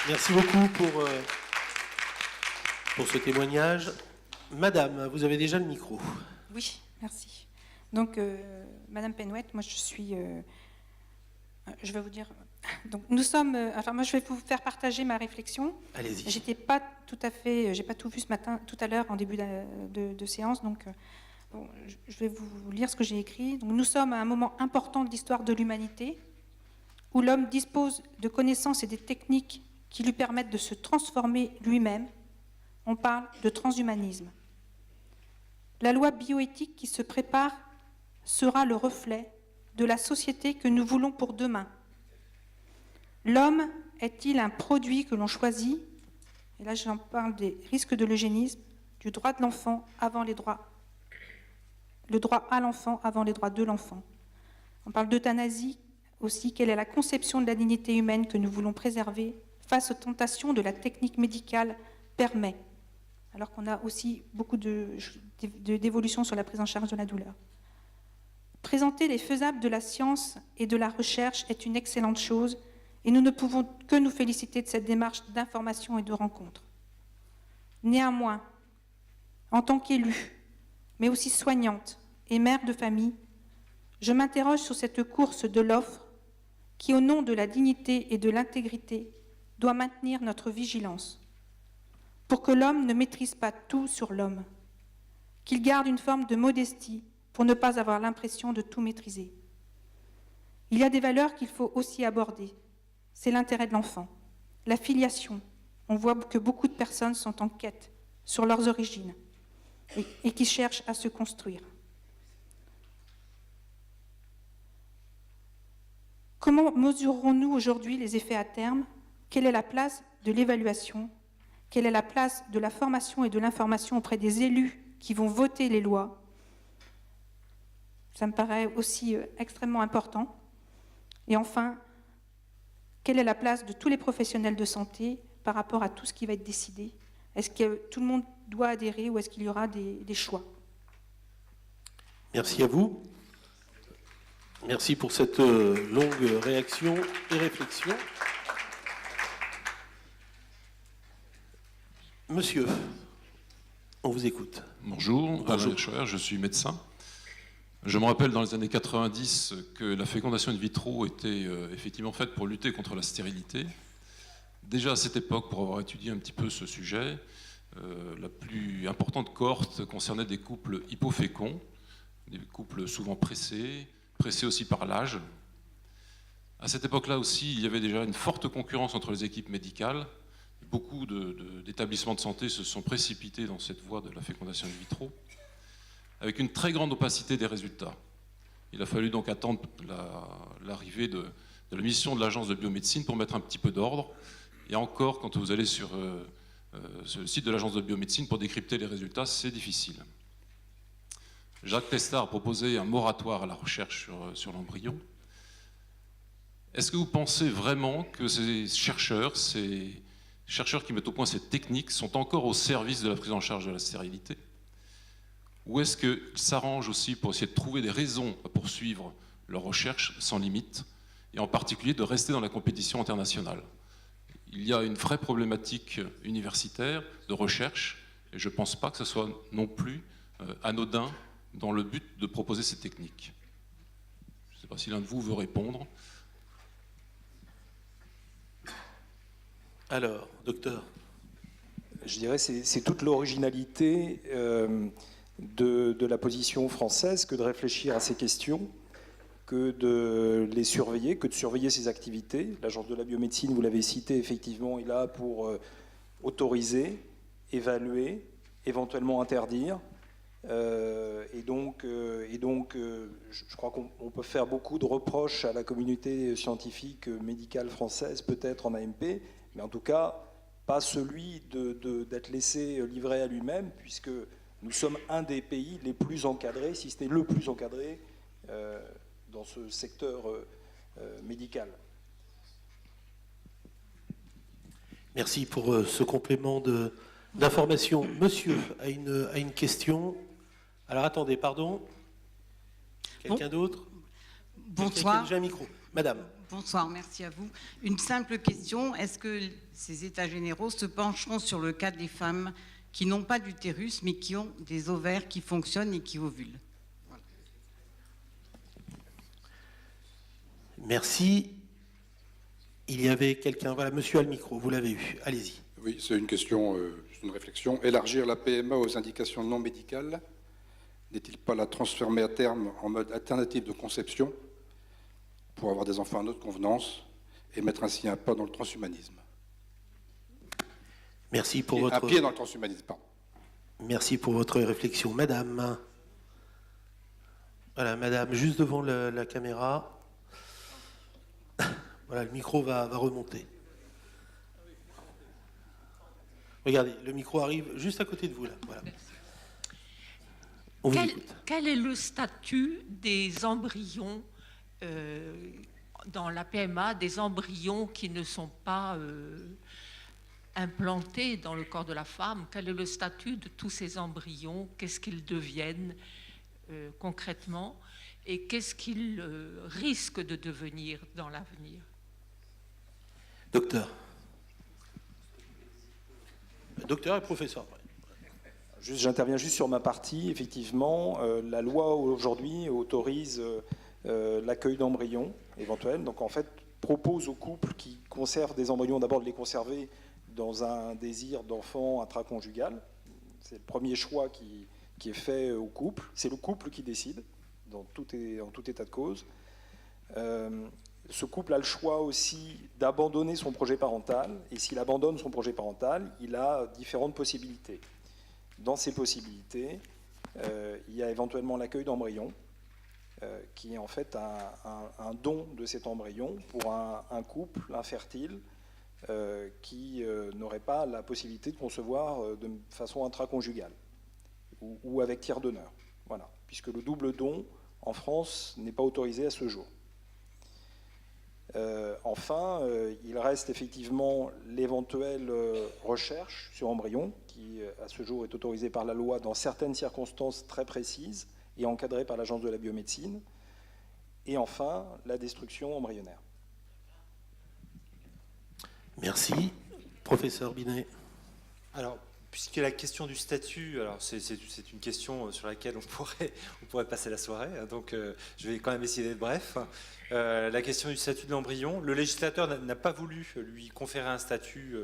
Merci beaucoup pour ce témoignage. Madame, vous avez déjà le micro. Oui, merci. Donc, Madame Penouette, moi je suis... je vais vous dire... Donc, nous sommes... enfin, moi je vais vous faire partager ma réflexion. Allez-y. J'étais pas tout à fait... J'ai pas tout vu ce matin, tout à l'heure, en début de séance. Donc, bon, je vais vous lire ce que j'ai écrit. Donc, nous sommes à un moment important de l'histoire de l'humanité où l'homme dispose de connaissances et des techniques qui lui permettent de se transformer lui-même. On parle de transhumanisme. La loi bioéthique qui se prépare sera le reflet de la société que nous voulons pour demain. L'homme est-il un produit que l'on choisit? Et là, j'en parle des risques de l'eugénisme, du droit de l'enfant avant le droit à l'enfant avant les droits de l'enfant. On parle d'euthanasie aussi. Quelle est la conception de la dignité humaine que nous voulons préserver face aux tentations de la technique médicale permet, alors qu'on a aussi beaucoup d'évolutions sur la prise en charge de la douleur. Présenter les faisables de la science et de la recherche est une excellente chose, et nous ne pouvons que nous féliciter de cette démarche d'information et de rencontre. Néanmoins, en tant qu'élue, mais aussi soignante et mère de famille, je m'interroge sur cette course de l'offre qui, au nom de la dignité et de l'intégrité, doit maintenir notre vigilance, pour que l'homme ne maîtrise pas tout sur l'homme, qu'il garde une forme de modestie pour ne pas avoir l'impression de tout maîtriser. Il y a des valeurs qu'il faut aussi aborder. C'est l'intérêt de l'enfant, la filiation. On voit que beaucoup de personnes sont en quête sur leurs origines et qui cherchent à se construire. Comment mesurerons-nous aujourd'hui les effets à terme? Quelle est la place de l'évaluation? Quelle est la place de la formation et de l'information auprès des élus qui vont voter les lois? Ça me paraît aussi extrêmement important. Et enfin, quelle est la place de tous les professionnels de santé par rapport à tout ce qui va être décidé? Est-ce que tout le monde doit adhérer ou est-ce qu'il y aura des choix? Merci à vous. Merci pour cette longue réaction et réflexion. Monsieur, on vous écoute. Bonjour, Alain Schauer, je suis médecin. Je me rappelle dans les années 90 que la fécondation in vitro était effectivement faite pour lutter contre la stérilité. Déjà à cette époque, pour avoir étudié un petit peu ce sujet, la plus importante cohorte concernait des couples hypoféconds, des couples souvent pressés aussi par l'âge. À cette époque-là aussi, il y avait déjà une forte concurrence entre les équipes médicales. Beaucoup d'établissements de santé se sont précipités dans cette voie de la fécondation in vitro, avec une très grande opacité des résultats. Il a fallu donc attendre l'arrivée de la mission de l'agence de biomédecine pour mettre un petit peu d'ordre. Et encore, quand vous allez sur le site de l'agence de biomédecine pour décrypter les résultats, c'est difficile. Jacques Testard a proposé un moratoire à la recherche sur l'embryon. Est-ce que vous pensez vraiment que ces chercheurs qui mettent au point cette technique sont encore au service de la prise en charge de la stérilité? Ou est-ce qu'ils s'arrangent aussi pour essayer de trouver des raisons à poursuivre leur recherche sans limite, et en particulier de rester dans la compétition internationale? Il y a une vraie problématique universitaire de recherche, et je ne pense pas que ce soit non plus anodin dans le but de proposer ces techniques. Je ne sais pas si l'un de vous veut répondre. Alors, docteur. Je dirais que c'est toute l'originalité de la position française que de réfléchir à ces questions, que de les surveiller, que de surveiller ces activités. L'agence de la biomédecine, vous l'avez cité, effectivement, est là pour autoriser, évaluer, éventuellement interdire. Et donc, je crois qu'on peut faire beaucoup de reproches à la communauté scientifique médicale française, peut-être en AMP, mais en tout cas, pas celui d'être laissé livrer à lui-même, puisque nous sommes un des pays les plus encadrés, si ce n'est le plus encadré, dans ce secteur médical. Merci pour ce complément d'information. Monsieur a une question. Alors attendez, pardon. Quelqu'un d'autre? Bonsoir. J'ai un micro. Madame. Bonsoir, merci à vous. Une simple question, est-ce que ces états généraux se pencheront sur le cas des femmes qui n'ont pas d'utérus, mais qui ont des ovaires qui fonctionnent et qui ovulent? Voilà. Merci. Il y avait quelqu'un. Voilà, monsieur a le micro, vous l'avez eu. Allez-y. Oui, c'est une question, une réflexion. Élargir la PMA aux indications non médicales, n'est-il pas la transformer à terme en mode alternative de conception pour avoir des enfants à notre convenance et mettre ainsi un pas dans le transhumanisme? Merci pour un pied dans le transhumanisme, pardon. Merci pour votre réflexion. Madame. Voilà, madame, juste devant la caméra. Voilà, le micro va remonter. Regardez, le micro arrive juste à côté de vous, là. Voilà. Quel est le statut des embryons dans la PMA, des embryons qui ne sont pas implantés dans le corps de la femme? Quel est le statut de tous ces embryons? Qu'est-ce qu'ils deviennent concrètement? Et qu'est-ce qu'ils risquent de devenir dans l'avenir? Docteur. Docteur et professeur. J'interviens juste sur ma partie. Effectivement, la loi aujourd'hui autorise l'accueil d'embryons éventuels. Donc en fait, propose aux couples qui conservent des embryons d'abord de les conserver dans un désir d'enfant intraconjugal. C'est le premier choix qui est fait au couple. C'est le couple qui décide en tout état de cause. Ce couple a le choix aussi d'abandonner son projet parental. Et s'il abandonne son projet parental, il a différentes possibilités. Dans ces possibilités, il y a éventuellement l'accueil d'embryons, qui est en fait un don de cet embryon pour un couple infertile qui n'aurait pas la possibilité de concevoir de façon intraconjugale ou avec tiers donneur. Voilà. Puisque le double don en France n'est pas autorisé à ce jour. Enfin, il reste effectivement l'éventuelle recherche sur embryon, qui à ce jour est autorisée par la loi dans certaines circonstances très précises et encadrée par l'Agence de la biomédecine. Et enfin, la destruction embryonnaire. Merci. Professeur Binet. Alors, puisque la question du statut, alors c'est une question sur laquelle on pourrait passer la soirée, hein, donc je vais quand même essayer d'être bref. La question du statut de l'embryon, le législateur n'a pas voulu lui conférer un statut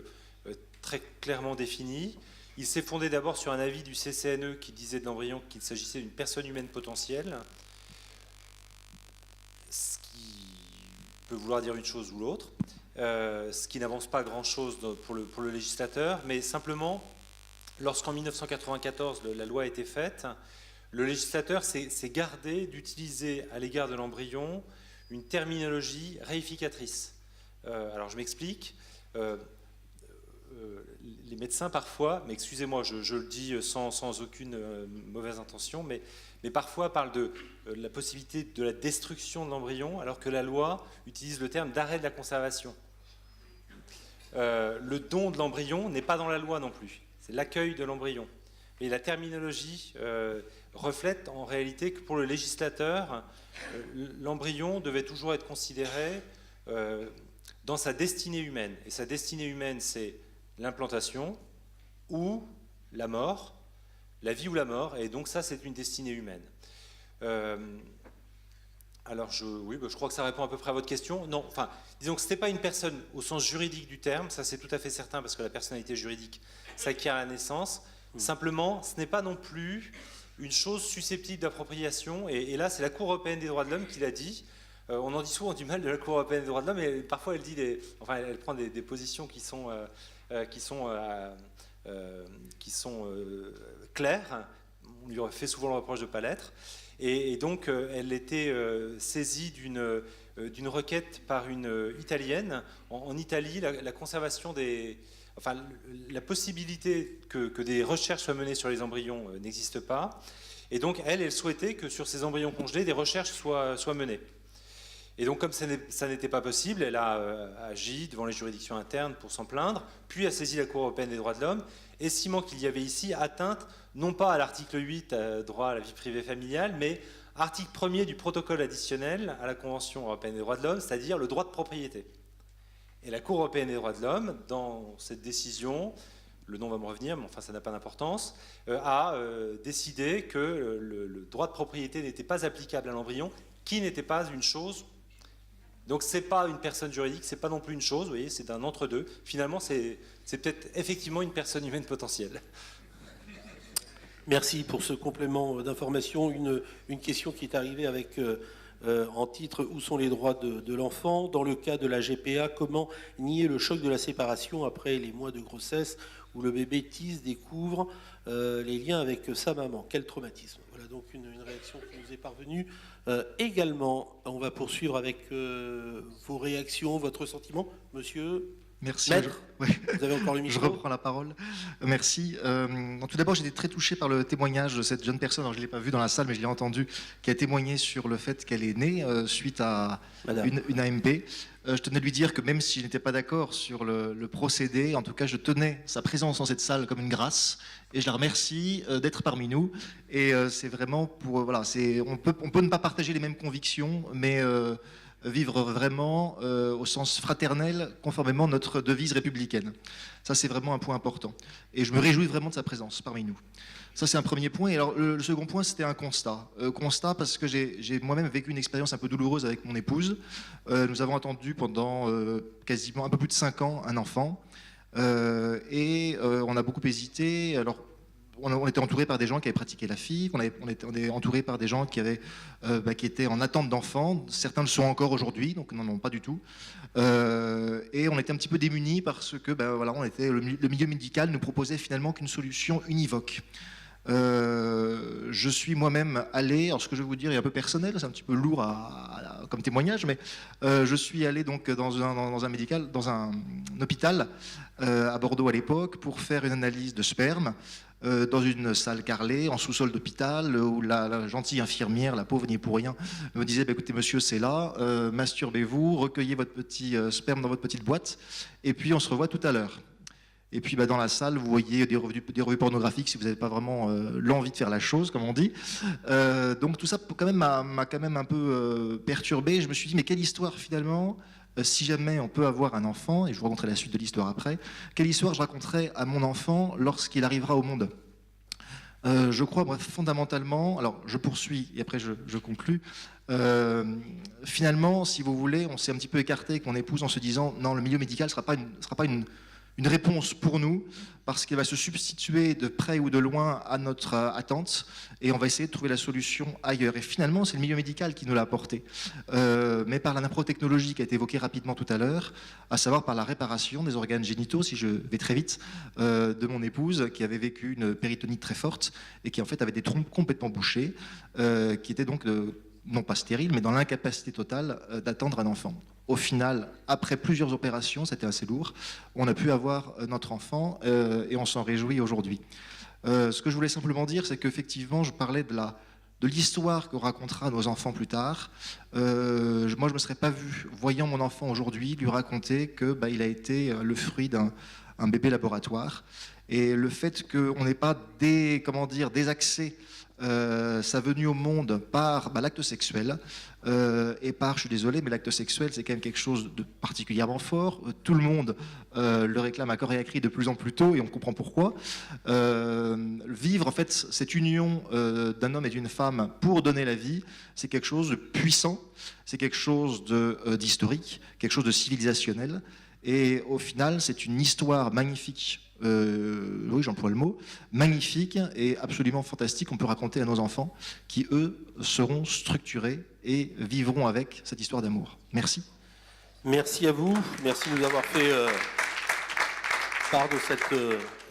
très clairement défini. Il s'est fondé d'abord sur un avis du CCNE qui disait de l'embryon qu'il s'agissait d'une personne humaine potentielle, ce qui peut vouloir dire une chose ou l'autre, ce qui n'avance pas grand-chose pour le législateur, mais simplement, lorsqu'en 1994 la loi a été faite, le législateur s'est gardé d'utiliser à l'égard de l'embryon une terminologie réificatrice. Alors je m'explique. Les médecins parfois, mais excusez-moi, je le dis sans aucune mauvaise intention, mais parfois parlent de la possibilité de la destruction de l'embryon, alors que la loi utilise le terme d'arrêt de la conservation. Le don de l'embryon n'est pas dans la loi non plus, c'est l'accueil de l'embryon. Et la terminologie reflète en réalité que pour le législateur, l'embryon devait toujours être considéré dans sa destinée humaine. Et sa destinée humaine, c'est l'implantation ou la mort, la vie ou la mort, et donc ça, c'est une destinée humaine. Alors, je crois que ça répond à peu près à votre question. Non, enfin, disons que ce n'était pas une personne au sens juridique du terme, ça c'est tout à fait certain, parce que la personnalité juridique s'acquiert à la naissance. Simplement, ce n'est pas non plus une chose susceptible d'appropriation, et là, c'est la Cour européenne des droits de l'homme qui l'a dit. On en dit souvent du mal de la Cour européenne des droits de l'homme, et parfois elle dit elle prend des positions qui sont claires. On lui fait souvent le reproche de ne pas l'être. Et donc, elle était saisie d'une requête par une Italienne. En Italie, la conservation la possibilité que des recherches soient menées sur les embryons n'existe pas. Et donc, elle souhaitait que sur ces embryons congelés, des recherches soient menées. Et donc, comme ça n'était pas possible, elle a agi devant les juridictions internes pour s'en plaindre, puis a saisi la Cour européenne des droits de l'homme, estimant qu'il y avait ici atteinte, non pas à l'article 8, droit à la vie privée familiale, mais article 1er du protocole additionnel à la Convention européenne des droits de l'homme, c'est-à-dire le droit de propriété. Et la Cour européenne des droits de l'homme, dans cette décision, le nom va me revenir, mais enfin ça n'a pas d'importance, a décidé que le droit de propriété n'était pas applicable à l'embryon, qui n'était pas une chose. Donc c'est pas une personne juridique, c'est pas non plus une chose, vous voyez, c'est un entre-deux. Finalement, c'est peut-être effectivement une personne humaine potentielle. Merci pour ce complément d'information. Une question qui est arrivée avec en titre « Où sont les droits de l'enfant ?» Dans le cas de la GPA, comment nier le choc de la séparation après les mois de grossesse où le bébé tisse, découvre les liens avec sa maman? Quel traumatisme. Voilà donc une réaction qui nous est parvenue. Également, on va poursuivre avec vos réactions, votre sentiment, monsieur. Merci. Maître, vous avez encore le micro. Je reprends la parole. Merci. Tout d'abord, j'étais très touché par le témoignage de cette jeune personne. Alors, je ne l'ai pas vue dans la salle, mais je l'ai entendue, qui a témoigné sur le fait qu'elle est née suite à une AMP. Je tenais à lui dire que même si je n'étais pas d'accord sur le procédé, en tout cas, je tenais sa présence dans cette salle comme une grâce. Et je la remercie d'être parmi nous. Et c'est vraiment pour... Voilà, on peut ne pas partager les mêmes convictions, mais... vivre vraiment au sens fraternel, conformément à notre devise républicaine. Ça, c'est vraiment un point important. Et je me réjouis vraiment de sa présence parmi nous. Ça, c'est un premier point. Et alors, le second point, c'était un constat. Constat parce que j'ai moi-même vécu une expérience un peu douloureuse avec mon épouse. Nous avons attendu pendant quasiment un peu plus de 5 ans un enfant. Et on a beaucoup hésité. Alors, on était entouré par des gens qui avaient pratiqué la FIV, on est entouré par des gens qui étaient en attente d'enfants. Certains le sont encore aujourd'hui, donc n'en ont pas du tout. Et on était un petit peu démunis parce que le milieu médical ne proposait finalement qu'une solution univoque. Je suis moi-même allé, alors ce que je vais vous dire est un peu personnel, c'est un petit peu lourd comme témoignage, mais je suis allé donc dans un hôpital à Bordeaux à l'époque pour faire une analyse de sperme dans une salle carrelée en sous-sol d'hôpital où la gentille infirmière, la pauvre n'y est pour rien, me disait bah, écoutez monsieur c'est là, masturbez-vous, recueillez votre petit sperme dans votre petite boîte et puis on se revoit tout à l'heure. Et puis bah, dans la salle, vous voyez des revues pornographiques si vous n'avez pas vraiment l'envie de faire la chose, comme on dit. Donc tout ça quand même m'a quand même un peu perturbé. Je me suis dit, mais quelle histoire finalement, si jamais on peut avoir un enfant, et je vous raconterai la suite de l'histoire après, quelle histoire je raconterai à mon enfant lorsqu'il arrivera au monde ? Je crois, moi, fondamentalement, alors je poursuis et après je conclus, finalement, si vous voulez, on s'est un petit peu écarté avec mon épouse en se disant, non, le milieu médical ne sera pas une réponse pour nous, parce qu'elle va se substituer de près ou de loin à notre attente, et on va essayer de trouver la solution ailleurs. Et finalement, c'est le milieu médical qui nous l'a apporté, mais par la naprotechnologie qui a été évoquée rapidement tout à l'heure, à savoir par la réparation des organes génitaux, si je vais très vite, de mon épouse, qui avait vécu une péritonite très forte, et qui en fait avait des trompes complètement bouchées, qui étaient donc non pas stériles, mais dans l'incapacité totale d'attendre un enfant. Au final, après plusieurs opérations, c'était assez lourd, on a pu avoir notre enfant et on s'en réjouit aujourd'hui. Ce que je voulais simplement dire, c'est qu'effectivement, je parlais de l'histoire que racontera nos enfants plus tard. Moi, je ne me serais pas vu, voyant mon enfant aujourd'hui, lui raconter que il a été le fruit d'un bébé laboratoire. Et le fait qu'on n'ait pas désaxé sa venue au monde par l'acte sexuel, et par, je suis désolé, mais l'acte sexuel, c'est quand même quelque chose de particulièrement fort. Tout le monde le réclame à corps et à cri de plus en plus tôt, et on comprend pourquoi. Vivre, en fait, cette union d'un homme et d'une femme pour donner la vie, c'est quelque chose de puissant, c'est quelque chose d'historique, quelque chose de civilisationnel. Et au final, c'est une histoire magnifique. Oui, j'emploie le mot, magnifique et absolument fantastique qu'on peut raconter à nos enfants qui, eux, seront structurés et vivront avec cette histoire d'amour. Merci. Merci à vous. Merci de nous avoir fait part de cette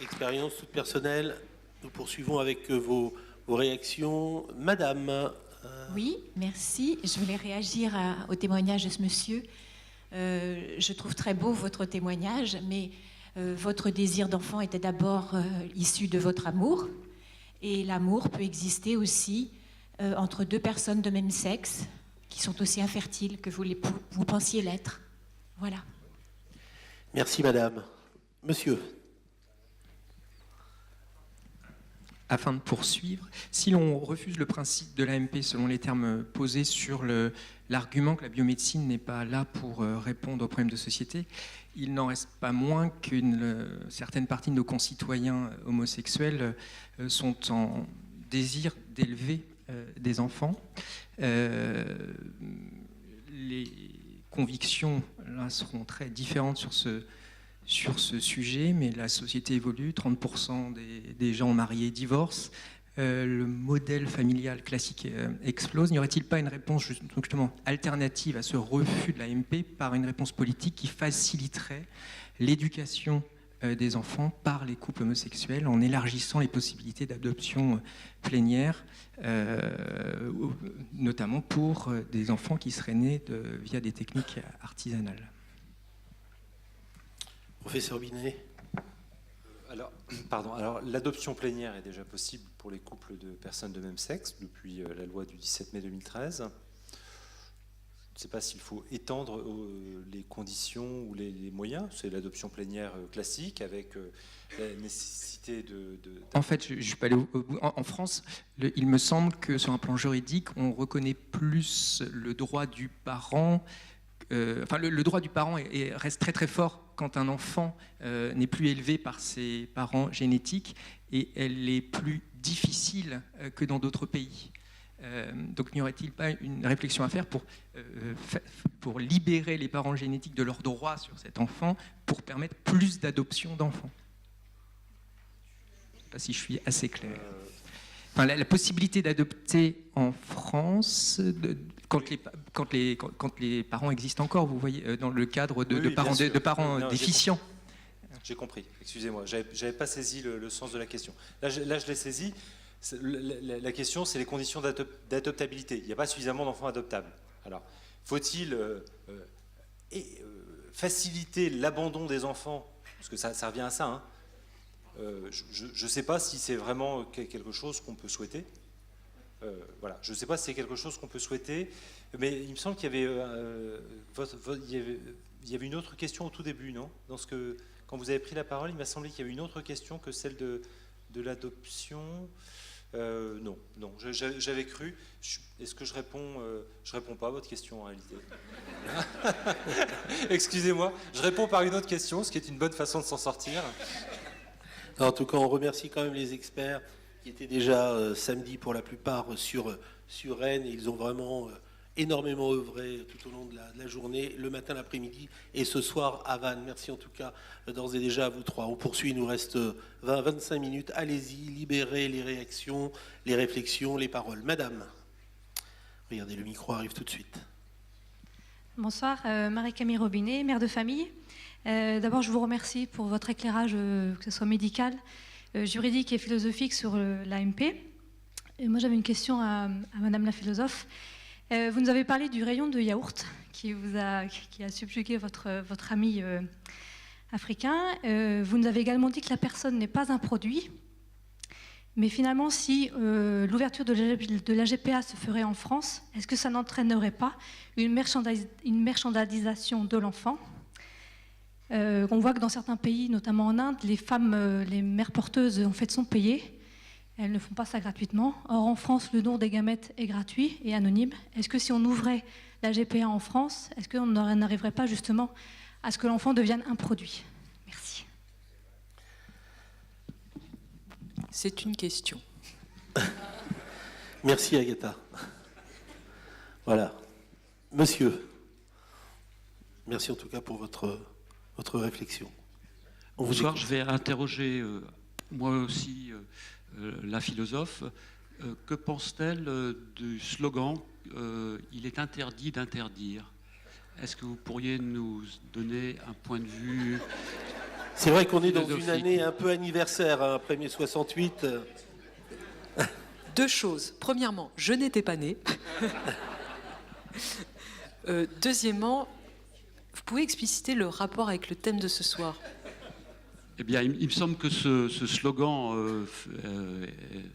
expérience toute personnelle. Nous poursuivons avec vos réactions. Madame. Oui, merci. Je voulais réagir au témoignage de ce monsieur. Je trouve très beau votre témoignage, mais votre désir d'enfant était d'abord issu de votre amour, et l'amour peut exister aussi entre deux personnes de même sexe qui sont aussi infertiles que vous pensiez l'être. Voilà. Merci madame. Monsieur. Afin de poursuivre, si l'on refuse le principe de l'AMP selon les termes posés sur l'argument que la biomédecine n'est pas là pour répondre aux problèmes de société, il n'en reste pas moins qu'une certaine partie de nos concitoyens homosexuels sont en désir d'élever des enfants. Les convictions là seront très différentes sur ce sujet, mais la société évolue, 30% des gens mariés divorcent, le modèle familial classique explose. N'y aurait-il pas une réponse justement alternative à ce refus de l'AMP par une réponse politique qui faciliterait l'éducation des enfants par les couples homosexuels en élargissant les possibilités d'adoption plénière, notamment pour des enfants qui seraient nés via des techniques artisanales? Professeur Binet. Alors, l'adoption plénière est déjà possible pour les couples de personnes de même sexe depuis la loi du 17 mai 2013. Je ne sais pas s'il faut étendre les conditions ou les moyens. C'est l'adoption plénière classique avec la nécessité En fait, je ne suis pas allé au bout. En France, il me semble que sur un plan juridique, on reconnaît plus le droit du parent. Le droit du parent reste très très fort quand un enfant n'est plus élevé par ses parents génétiques, et elle est plus difficile que dans d'autres pays. Donc n'y aurait-il pas une réflexion à faire pour libérer les parents génétiques de leurs droits sur cet enfant, pour permettre plus d'adoption d'enfants? Je ne sais pas si je suis assez clair. La possibilité d'adopter en France, quand les parents existent encore, vous voyez, dans le cadre de parents déficients. J'ai compris, excusez-moi, j'avais pas saisi le sens de la question. Là, je l'ai saisi. La question, c'est les conditions d'adoptabilité. Il n'y a pas suffisamment d'enfants adoptables. Alors, faut-il faciliter l'abandon des enfants, parce que ça revient à ça, hein. Je ne sais pas si c'est vraiment quelque chose qu'on peut souhaiter. Voilà, je ne sais pas si c'est quelque chose qu'on peut souhaiter, mais il me semble qu'il y avait une autre question au tout début, non? Quand vous avez pris la parole, il m'a semblé qu'il y avait une autre question que celle de l'adoption. Non, j'avais cru. Est-ce que je réponds pas à votre question en réalité. Excusez-moi, je réponds par une autre question, ce qui est une bonne façon de s'en sortir. En tout cas, on remercie quand même les experts qui étaient déjà samedi pour la plupart sur Rennes. Ils ont vraiment énormément œuvré tout au long de la journée, le matin, l'après-midi et ce soir à Vannes. Merci en tout cas d'ores et déjà à vous trois. On poursuit, il nous reste 20-25 minutes. Allez-y, libérez les réactions, les réflexions, les paroles. Madame, regardez, le micro arrive tout de suite. Bonsoir, Marie-Camille Robinet, mère de famille. D'abord, je vous remercie pour votre éclairage, que ce soit médical, juridique et philosophique sur l'AMP. Moi, j'avais une question à Madame la philosophe. Vous nous avez parlé du rayon de yaourt qui a subjugué votre ami africain. Vous nous avez également dit que la personne n'est pas un produit. Mais finalement, si l'ouverture de la GPA se ferait en France, est-ce que ça n'entraînerait pas une marchandisation de l'enfant ? On voit que dans certains pays, notamment en Inde, les femmes, les mères porteuses, en fait, sont payées. Elles ne font pas ça gratuitement. Or, en France, le don des gamètes est gratuit et anonyme. Est-ce que si on ouvrait la GPA en France, est-ce qu'on n'arriverait pas justement à ce que l'enfant devienne un produit ? Merci. C'est une question. Merci Agatha. Voilà. Monsieur, merci en tout cas pour votre réflexion. Bonsoir, je vais interroger moi aussi la philosophe. Que pense-t-elle du slogan « Il est interdit d'interdire » ? Est-ce que vous pourriez nous donner un point de vue? C'est vrai qu'on est dans une année un peu anniversaire, hein, après mai 68. Deux choses. Premièrement, je n'étais pas née. Deuxièmement, vous pouvez expliciter le rapport avec le thème de ce soir? Eh bien, il me semble que ce slogan,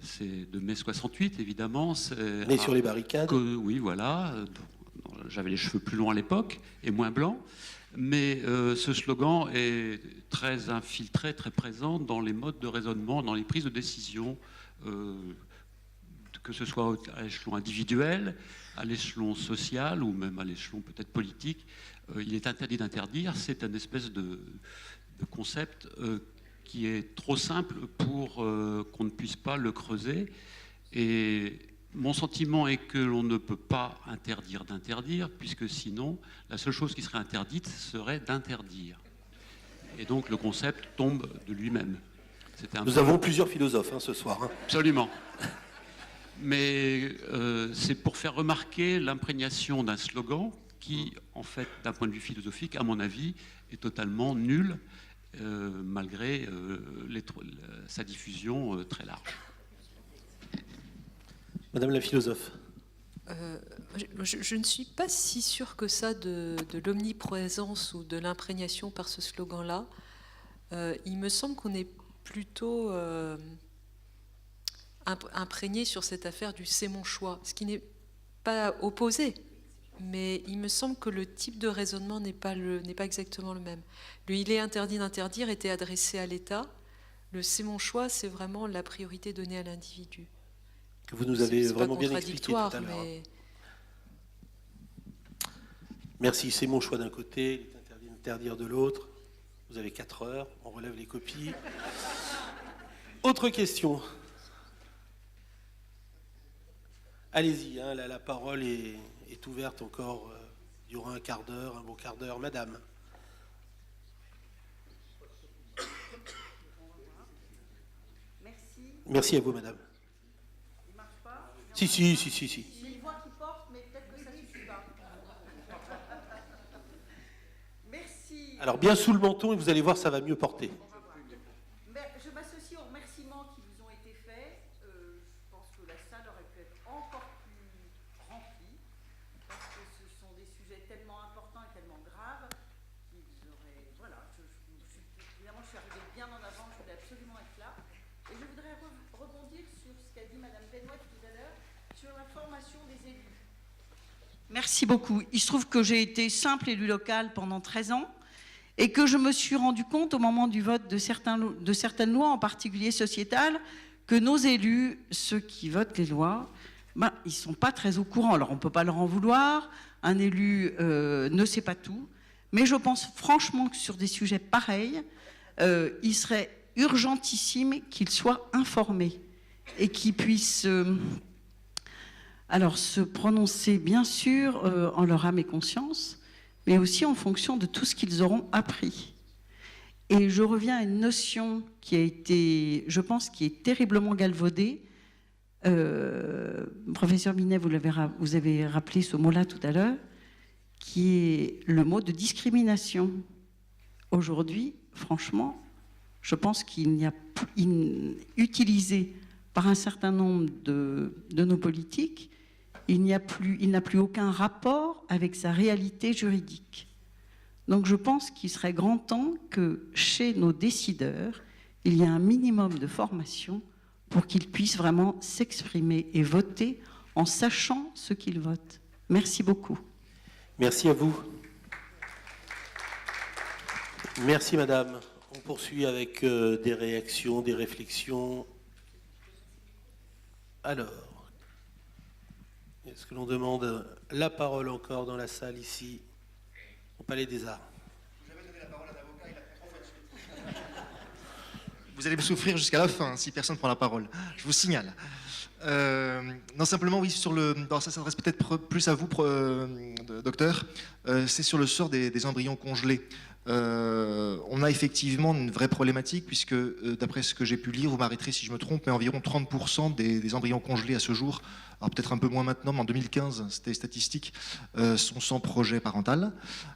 c'est de mai 68, évidemment. Né sur les barricades. Oui, voilà. J'avais les cheveux plus longs à l'époque et moins blancs. Mais ce slogan est très infiltré, très présent dans les modes de raisonnement, dans les prises de décision, que ce soit à l'échelon individuel, à l'échelon social ou même à l'échelon peut-être politique. Il est interdit d'interdire, c'est une espèce de concept qui est trop simple pour qu'on ne puisse pas le creuser. Et mon sentiment est que l'on ne peut pas interdire d'interdire, puisque sinon, la seule chose qui serait interdite serait d'interdire. Et donc le concept tombe de lui-même. Nous avons plusieurs philosophes ce soir. Hein. Absolument. Mais c'est pour faire remarquer l'imprégnation d'un slogan qui, en fait, d'un point de vue philosophique, à mon avis, est totalement nul, malgré sa diffusion très large. Madame la philosophe. Je ne suis pas si sûre que ça de l'omniprésence ou de l'imprégnation par ce slogan-là. Il me semble qu'on est plutôt imprégné sur cette affaire du « c'est mon choix », ce qui n'est pas opposé, mais il me semble que le type de raisonnement n'est pas exactement le même. Le « il est interdit d'interdire » était adressé à l'État. Le « c'est mon choix », c'est vraiment la priorité donnée à l'individu. Que vous nous avez vraiment bien expliqué tout à l'heure. Mais... Merci, c'est mon choix d'un côté, il est interdit d'interdire de l'autre. Vous avez 4 heures, on relève les copies. Autre question. Allez-y, hein, la parole est ouverte encore. Il y aura un quart d'heure, un beau quart d'heure. Madame. Merci à vous, madame. Si. J'ai une voix qui porte, mais peut-être que ça ne suffit pas. Merci. Alors bien sous le menton et vous allez voir, ça va mieux porter. Je m'associe aux remerciements qui vous ont été faits. Je pense que la salle aurait pu être encore plus remplie, parce que ce sont des sujets tellement importants et tellement graves qu'ils auraient... Voilà, évidemment, je suis arrivée bien en avant, je voulais absolument être là. Et je voudrais rebondir sur ce qu'a dit Mme Benoît tout à l'heure, sur la formation des élus. Merci beaucoup. Il se trouve que j'ai été simple élu local pendant 13 ans et que je me suis rendu compte au moment du vote de certaines lois, en particulier sociétales, que nos élus, ceux qui votent les lois, ils ne sont pas très au courant. Alors on ne peut pas leur en vouloir, un élu ne sait pas tout, mais je pense franchement que sur des sujets pareils, il serait urgentissime qu'ils soient informés et qu'ils puissent... alors, se prononcer, bien sûr, en leur âme et conscience, mais aussi en fonction de tout ce qu'ils auront appris. Et je reviens à une notion qui a été, je pense, qui est terriblement galvaudée. Professeur Binet, vous avez rappelé ce mot-là tout à l'heure, qui est le mot de discrimination. Aujourd'hui, franchement, je pense qu'il n'y a utilisé par un certain nombre de nos politiques, il n'a plus aucun rapport avec sa réalité juridique. Donc je pense qu'il serait grand temps que chez nos décideurs, il y ait un minimum de formation pour qu'ils puissent vraiment s'exprimer et voter en sachant ce qu'ils votent. Merci beaucoup. Merci à vous. Merci madame. On poursuit avec des réactions, des réflexions. Alors, est-ce que l'on demande la parole encore dans la salle ici, au Palais des Arts? Vous allez me souffrir jusqu'à la fin si personne ne prend la parole. Je vous signale. Non, simplement, oui, ça s'adresse peut-être plus à vous, docteur. C'est sur le sort des embryons congelés. On a effectivement une vraie problématique puisque, d'après ce que j'ai pu lire, vous m'arrêterez si je me trompe, mais environ 30% des embryons congelés à ce jour, alors peut-être un peu moins maintenant, mais en 2015, c'était statistique, sont sans projet parental,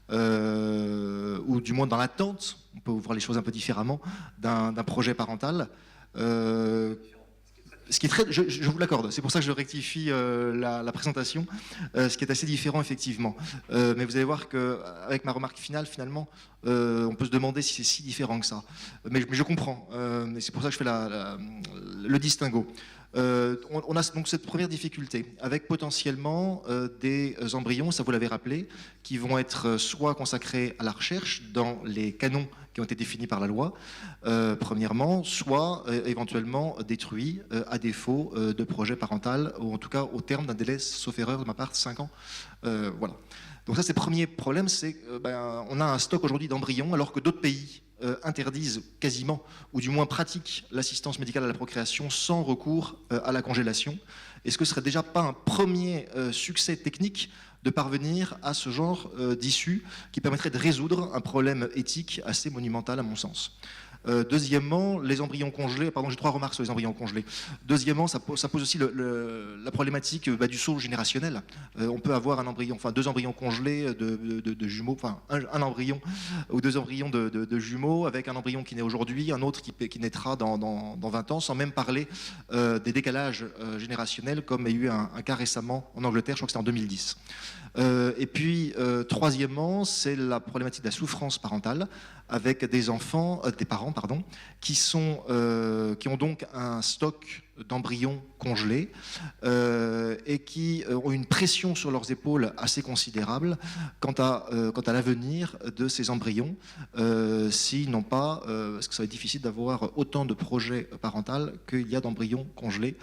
ou du moins dans l'attente, on peut voir les choses un peu différemment, d'un projet parental. Ce qui est très, je vous l'accorde, c'est pour ça que je rectifie la présentation, ce qui est assez différent effectivement. Mais vous allez voir qu'avec ma remarque finale, finalement, on peut se demander si c'est si différent que ça. Mais je comprends, et c'est pour ça que je fais le distinguo. On a donc cette première difficulté, avec potentiellement des embryons, ça vous l'avez rappelé, qui vont être soit consacrés à la recherche dans les canons qui ont été définis par la loi, premièrement, soit éventuellement détruits à défaut de projet parental, ou en tout cas au terme d'un délai, sauf erreur de ma part, 5 ans. Voilà. Donc ça, c'est le premier problème, c'est qu'on a un stock aujourd'hui d'embryons, alors que d'autres pays interdisent quasiment, ou du moins pratiquent l'assistance médicale à la procréation sans recours à la congélation. Est-ce que ce serait déjà pas un premier succès technique de parvenir à ce genre d'issue qui permettrait de résoudre un problème éthique assez monumental à mon sens? Deuxièmement, les embryons congelés, pardon, j'ai 3 remarques sur les embryons congelés. Deuxièmement, ça pose aussi la problématique du saut générationnel. On peut avoir un embryon, enfin 2 embryons congelés de jumeaux, enfin un embryon ou 2 embryons de jumeaux avec un embryon qui naît aujourd'hui, un autre qui naîtra dans 20 ans, sans même parler des décalages générationnels comme il y a eu un cas récemment en Angleterre, je crois que c'était en 2010. Et puis, troisièmement, c'est la problématique de la souffrance parentale avec des parents, qui ont donc un stock d'embryons congelés et qui ont une pression sur leurs épaules assez considérable quant à l'avenir de ces embryons, s'ils n'ont pas, parce que ça va être difficile d'avoir autant de projets parentaux qu'il y a d'embryons congelés.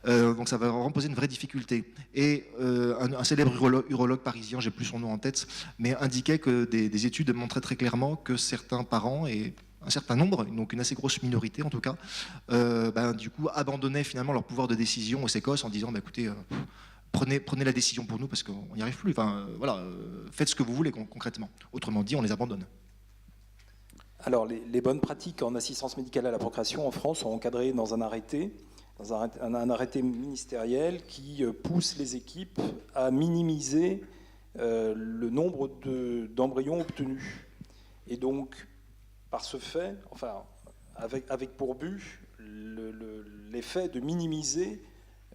Donc ça va vraiment poser une vraie difficulté. Et un célèbre urologue parisien, j'ai plus son nom en tête, mais indiquait que des études montraient très clairement que certains parents, et un certain nombre, donc une assez grosse minorité en tout cas, du coup abandonnaient finalement leur pouvoir de décision aux sécos en disant écoutez, prenez la décision pour nous parce qu'on n'y arrive plus, enfin, voilà, faites ce que vous voulez concrètement. Autrement dit, on les abandonne. Alors les bonnes pratiques en assistance médicale à la procréation en France sont encadrées dans un arrêté, un arrêté ministériel qui pousse les équipes à minimiser le nombre d'embryons obtenus. Et donc, par ce fait, enfin, avec pour but l'effet de minimiser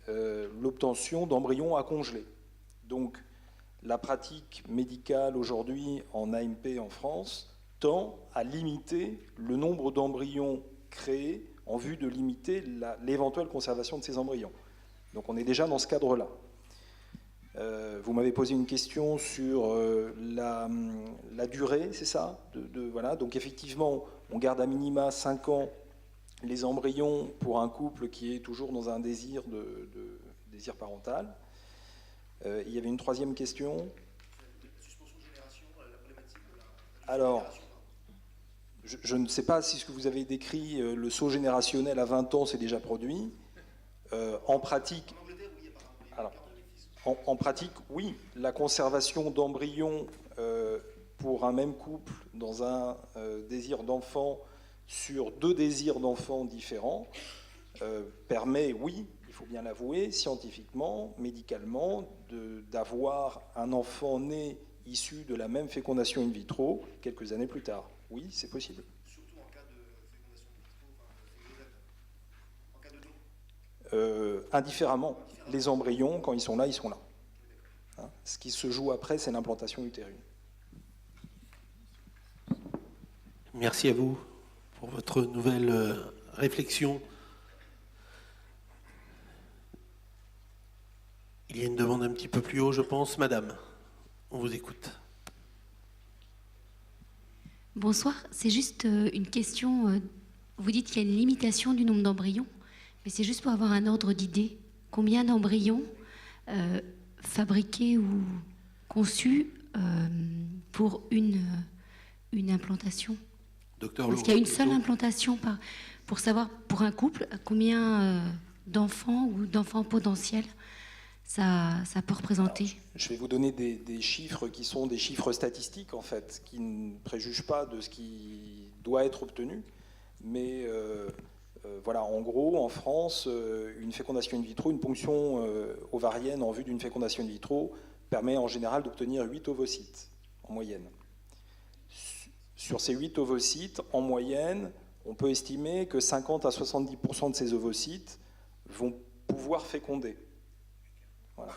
l'obtention d'embryons à congeler. Donc, la pratique médicale aujourd'hui en AMP en France tend à limiter le nombre d'embryons créés en vue de limiter l'éventuelle conservation de ces embryons. Donc, on est déjà dans ce cadre-là. Vous m'avez posé une question sur la durée, c'est ça voilà. Donc effectivement, on garde à minima 5 ans les embryons pour un couple qui est toujours dans un désir désir parental. Il y avait une troisième question. Alors, je ne sais pas si ce que vous avez décrit, le saut générationnel à 20 ans, c'est déjà produit. En pratique... Alors, en pratique, oui, la conservation d'embryons pour un même couple dans un désir d'enfant sur 2 désirs d'enfants différents permet, oui, il faut bien l'avouer, scientifiquement, médicalement, d'avoir un enfant né issu de la même fécondation in vitro quelques années plus tard. Oui, c'est possible. Surtout en cas de fécondation in vitro, en cas de don. Indifféremment. Les embryons, quand ils sont là, ils sont là. Hein, ce qui se joue après, c'est l'implantation utérine. Merci à vous pour votre nouvelle réflexion. Il y a une demande un petit peu plus haut, je pense. Madame, on vous écoute. Bonsoir, c'est juste une question. Vous dites qu'il y a une limitation du nombre d'embryons, mais c'est juste pour avoir un ordre d'idée. Combien d'embryons fabriqués ou conçus pour une implantation? Docteur Est-ce qu'il y a une seule implantation pour savoir, pour un couple, combien d'enfants ou d'enfants potentiels ça peut représenter? Alors, je vais vous donner des chiffres qui sont des chiffres statistiques, en fait, qui ne préjugent pas de ce qui doit être obtenu. Mais voilà, en gros, en France, une fécondation in vitro, une ponction ovarienne en vue d'une fécondation in vitro permet en général d'obtenir 8 ovocytes, en moyenne. Sur ces 8 ovocytes, en moyenne, on peut estimer que 50 à 70% de ces ovocytes vont pouvoir féconder. Voilà.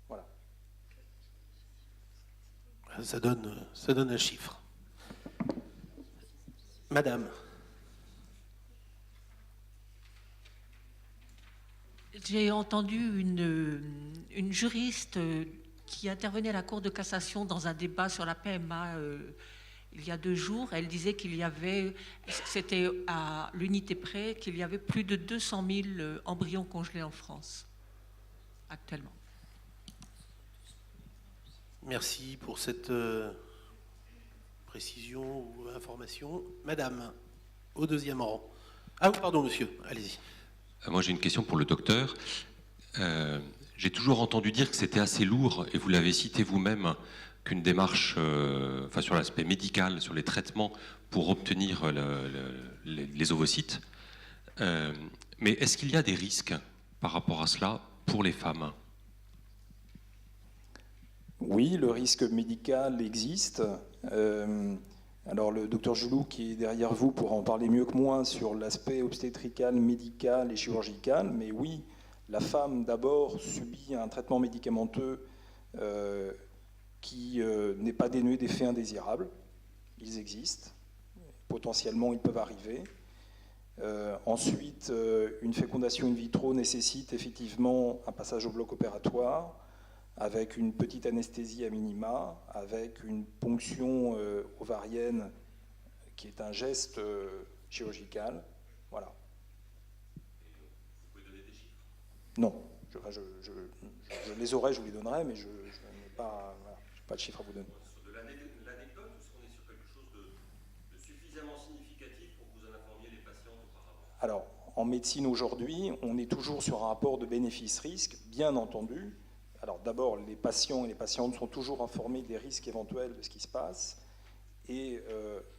Voilà. Ça donne un chiffre. Madame. J'ai entendu une juriste qui intervenait à la Cour de cassation dans un débat sur la PMA il y a 2 jours. Elle disait qu'il y avait, c'était à l'unité près, qu'il y avait plus de 200 000 embryons congelés en France actuellement. Merci pour cette précision ou information. Madame, au 2e rang. Ah, pardon, monsieur, allez-y. Moi, j'ai une question pour le docteur. J'ai toujours entendu dire que c'était assez lourd, et vous l'avez cité vous-même, qu'une démarche enfin, sur l'aspect médical, sur les traitements pour obtenir les ovocytes. Mais est-ce qu'il y a des risques par rapport à cela pour les femmes? Oui, le risque médical existe. Alors le docteur Joulou, qui est derrière vous, pourra en parler mieux que moi sur l'aspect obstétrical, médical et chirurgical. Mais oui, la femme d'abord subit un traitement médicamenteux qui n'est pas dénué d'effets indésirables. Ils existent. Potentiellement, ils peuvent arriver. Ensuite, une fécondation in vitro nécessite effectivement un passage au bloc opératoire avec une petite anesthésie à minima, avec une ponction ovarienne qui est un geste chirurgical. Voilà. Vous pouvez donner des chiffres? Non. Je les aurais, je vous les donnerais, mais je n'ai pas, voilà, pas de chiffres à vous donner. Sur de l'anecdote, ou est-ce qu'on est sur quelque chose de suffisamment significatif pour que vous en informiez les patientes auparavant? Alors, en médecine aujourd'hui, on est toujours sur un rapport de bénéfice-risque, bien entendu. Alors d'abord, les patients et les patientes sont toujours informés des risques éventuels de ce qui se passe, et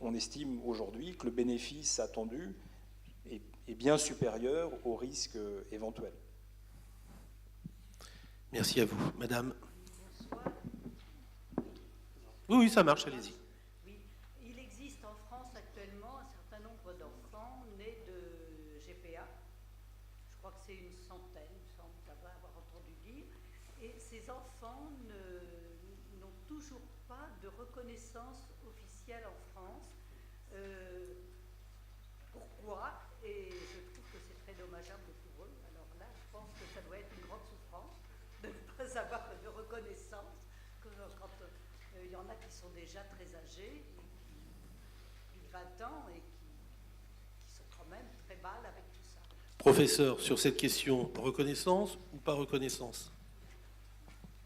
on estime aujourd'hui que le bénéfice attendu est bien supérieur au risque éventuel. Merci à vous. Madame. Oui, ça marche, allez-y. Oui. c'est une centaine, il me semble avoir entendu dire, et ces enfants n'ont toujours pas de reconnaissance officielle en France. Pourquoi? Et je trouve que c'est très dommageable pour eux. Alors là, je pense que ça doit être une grande souffrance de ne pas avoir de reconnaissance, quand il y en a qui sont déjà très âgés, plus de 20 ans, et qui sont quand même très mal avec tout ça. Professeur, sur cette question, reconnaissance ou pas reconnaissance?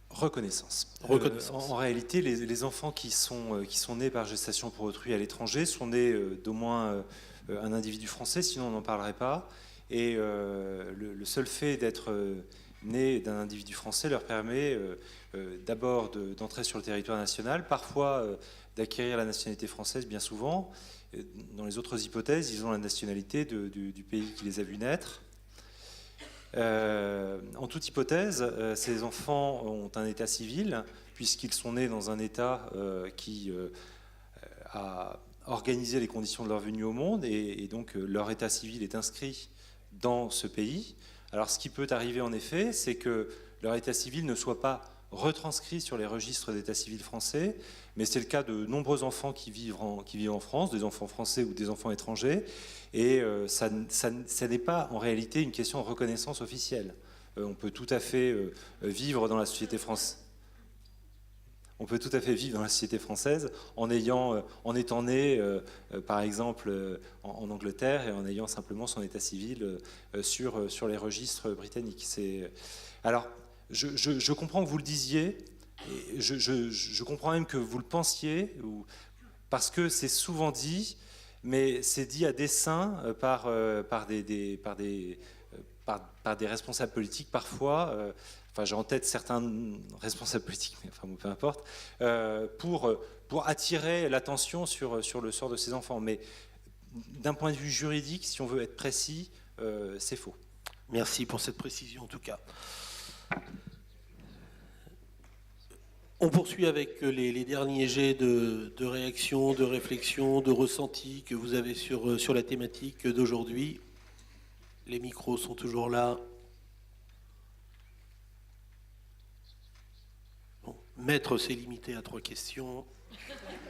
Reconnaissance. Reconnaissance. En réalité, les enfants qui sont nés par gestation pour autrui à l'étranger sont nés d'au moins un individu français, sinon on n'en parlerait pas. Et le seul fait d'être né d'un individu français leur permet d'abord d'entrer sur le territoire national, parfois d'acquérir la nationalité française, bien souvent. Dans les autres hypothèses, ils ont la nationalité du pays qui les a vus naître. En toute hypothèse, ces enfants ont un état civil, puisqu'ils sont nés dans un état qui a organisé les conditions de leur venue au monde, et donc leur état civil est inscrit dans ce pays. Alors ce qui peut arriver en effet, c'est que leur état civil ne soit pas retranscrit sur les registres d'état civil français, mais c'est le cas de nombreux enfants qui vivent en France, des enfants français ou des enfants étrangers, et ça n'est pas en réalité une question de reconnaissance officielle. On peut tout à fait vivre dans la société française. On peut tout à fait vivre dans la société française en étant né, par exemple, en Angleterre, et en ayant simplement son état civil sur les registres britanniques. Alors, je comprends que vous le disiez, et je comprends même que vous le pensiez, parce que c'est souvent dit, mais c'est dit à dessein par des responsables politiques parfois. Enfin, j'ai en tête certains responsables politiques, mais enfin, peu importe, pour attirer l'attention sur le sort de ces enfants. Mais d'un point de vue juridique, si on veut être précis, c'est faux. Merci pour cette précision, en tout cas. On poursuit avec les derniers jets de réaction, de réflexion, de ressenti que vous avez sur la thématique d'aujourd'hui. Les micros sont toujours là. Bon, maître s'est limité à 3 questions.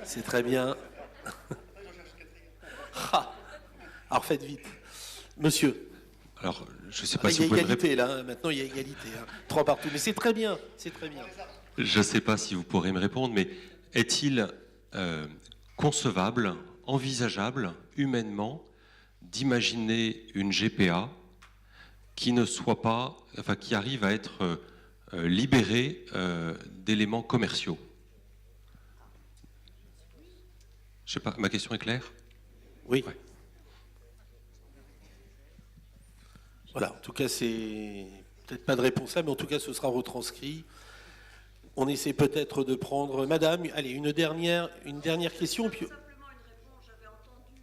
C'est très bien. Alors faites vite. Monsieur. Alors, je ne sais pas si vous vous pouvez Il y a égalité, là. Maintenant, il y a égalité. 3 partout. Mais c'est très bien. C'est très bien. Je ne sais pas si vous pourrez me répondre, mais est-il concevable, envisageable, humainement, d'imaginer une GPA qui ne soit pas, enfin, qui arrive à être libérée d'éléments commerciaux? Je sais pas, ma question est claire? Oui. Ouais. Voilà, en tout cas, c'est peut-être pas de réponse là, mais en tout cas, ce sera retranscrit. On essaie peut-être de prendre... Madame, allez, une dernière question. Puis...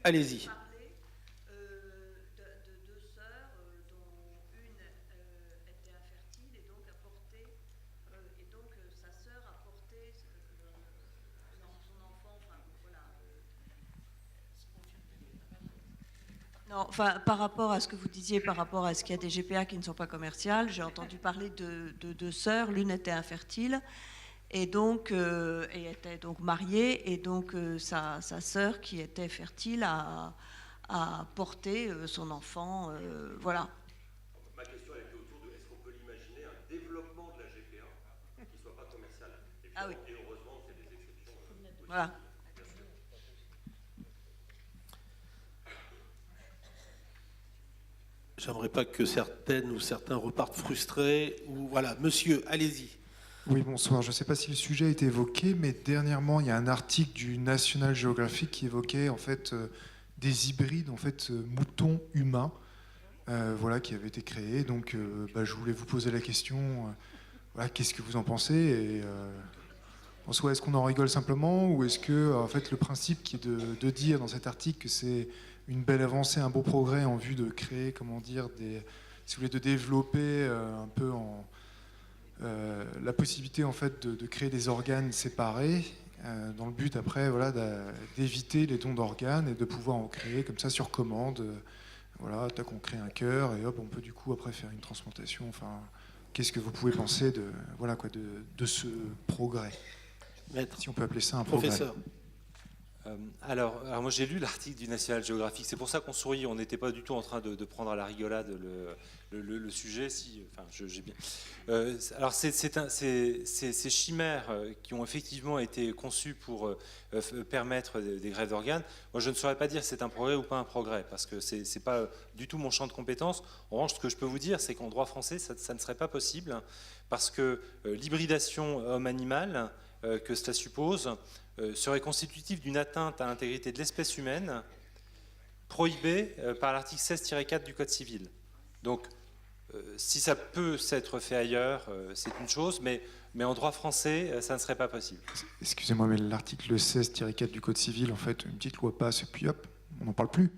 Allez-y. Non, enfin, par rapport à ce que vous disiez, par rapport à ce qu'il y a des GPA qui ne sont pas commerciales, j'ai entendu parler de 2 sœurs, l'une était infertile et donc était donc mariée, et donc sa sœur qui était fertile a porté son enfant, voilà. Ma question elle était autour de est-ce qu'on peut l'imaginer un développement de la GPA qui ne soit pas commerciale. Ah oui. Et heureusement, c'est des exceptions. Voilà. J'aimerais pas que certaines ou certains repartent frustrés. Ou voilà, monsieur, allez-y. Oui, bonsoir. Je ne sais pas si le sujet a été évoqué, mais dernièrement, il y a un article du National Geographic qui évoquait en fait des hybrides, en fait moutons humains, voilà, qui avaient été créés. Donc, je voulais vous poser la question. Voilà, qu'est-ce que vous en pensez? Et en soi, est-ce qu'on en rigole simplement, ou est-ce que en fait le principe qui est de dire dans cet article que c'est une belle avancée, un beau progrès en vue de créer, comment dire, si vous voulez, de développer un peu la possibilité en fait de créer des organes séparés dans le but après, voilà, d'éviter les dons d'organes et de pouvoir en créer comme ça sur commande Voilà, tac, on crée un cœur et hop, on peut du coup après faire une transplantation. Enfin, qu'est-ce que vous pouvez penser de ce progrès, si on peut appeler ça un Professeur. progrès? Alors moi j'ai lu l'article du National Geographic, c'est pour ça qu'on sourit, on n'était pas du tout en train de prendre à la rigolade le sujet. J'ai bien. Alors ces chimères qui ont effectivement été conçues pour permettre des greffes d'organes, moi je ne saurais pas dire si c'est un progrès ou pas un progrès, parce que c'est pas du tout mon champ de compétences. En revanche, ce que je peux vous dire, c'est qu'en droit français, ça ne serait pas possible, parce que l'hybridation homme-animal que cela suppose serait constitutif d'une atteinte à l'intégrité de l'espèce humaine prohibée par l'article 16-4 du Code civil. Donc, si ça peut s'être fait ailleurs, c'est une chose, mais en droit français, ça ne serait pas possible. Excusez-moi, mais l'article 16-4 du Code civil, en fait, une petite loi passe, et puis hop, on n'en parle plus.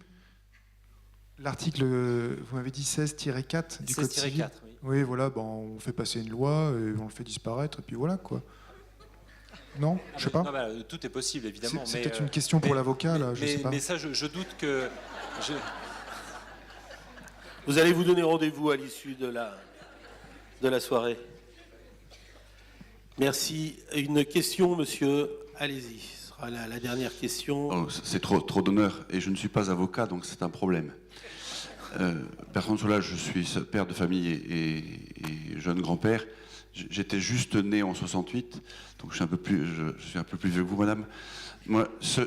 L'article, vous m'avez dit 16-4 du Code civil. 16-4, oui. Oui, voilà, on fait passer une loi, et on le fait disparaître, et puis voilà, quoi. Non, je sais pas. Non, tout est possible, évidemment. C'est peut-être une question pour l'avocat, là, je sais pas. Mais ça, je doute que... Vous allez vous donner rendez-vous à l'issue de la soirée. Merci. Une question, monsieur. Allez-y, ce sera la dernière question. Oh, c'est trop d'honneur, et je ne suis pas avocat, donc c'est un problème. Par contre, là, je suis père de famille et jeune grand-père. J'étais juste né en 68, donc je suis un peu plus vieux que vous, madame. Moi, je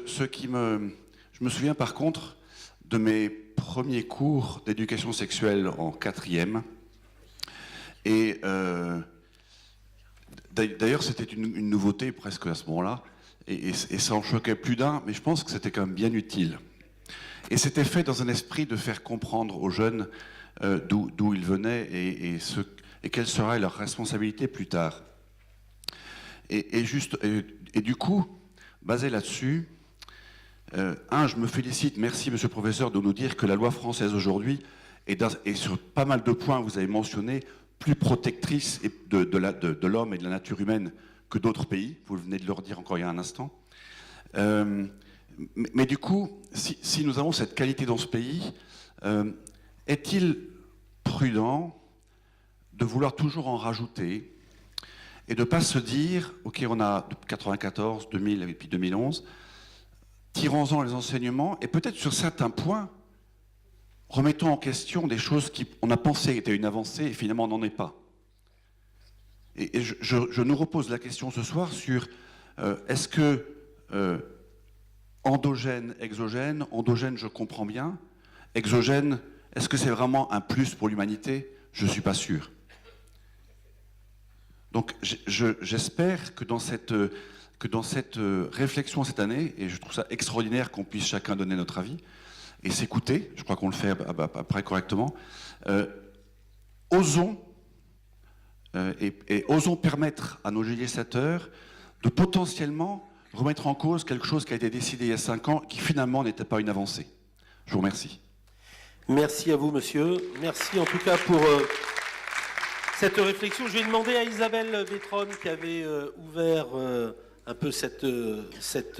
me souviens par contre de mes premiers cours d'éducation sexuelle en 4e. Et d'ailleurs, c'était une nouveauté presque à ce moment-là, et ça en choquait plus d'un, mais je pense que c'était quand même bien utile. Et c'était fait dans un esprit de faire comprendre aux jeunes d'où ils venaient et quelle sera leur responsabilité plus tard. Et du coup, basé là-dessus, je me félicite, merci monsieur le professeur, de nous dire que la loi française aujourd'hui est sur pas mal de points, vous avez mentionné, plus protectrice de l'homme et de la nature humaine que d'autres pays, vous venez de le redire encore il y a un instant. Mais du coup, si nous avons cette qualité dans ce pays, est-il prudent de vouloir toujours en rajouter et de ne pas se dire, ok, on a 94, 2000 et puis 2011, tirons-en les enseignements et peut-être sur certains points, remettons en question des choses qu'on a pensé étaient une avancée et finalement on n'en est pas. Et je nous repose la question ce soir sur est-ce que endogène, exogène, endogène je comprends bien, exogène, est-ce que c'est vraiment un plus pour l'humanité? Je ne suis pas sûr. Donc j'espère que dans cette réflexion cette année, et je trouve ça extraordinaire qu'on puisse chacun donner notre avis et s'écouter, je crois qu'on le fait après correctement, osons permettre à nos législateurs de potentiellement remettre en cause quelque chose qui a été décidé il y a 5 ans, qui finalement n'était pas une avancée. Je vous remercie. Merci à vous, monsieur. Merci en tout cas pour cette réflexion. Je vais demander à Isabelle Bétron, qui avait ouvert un peu cette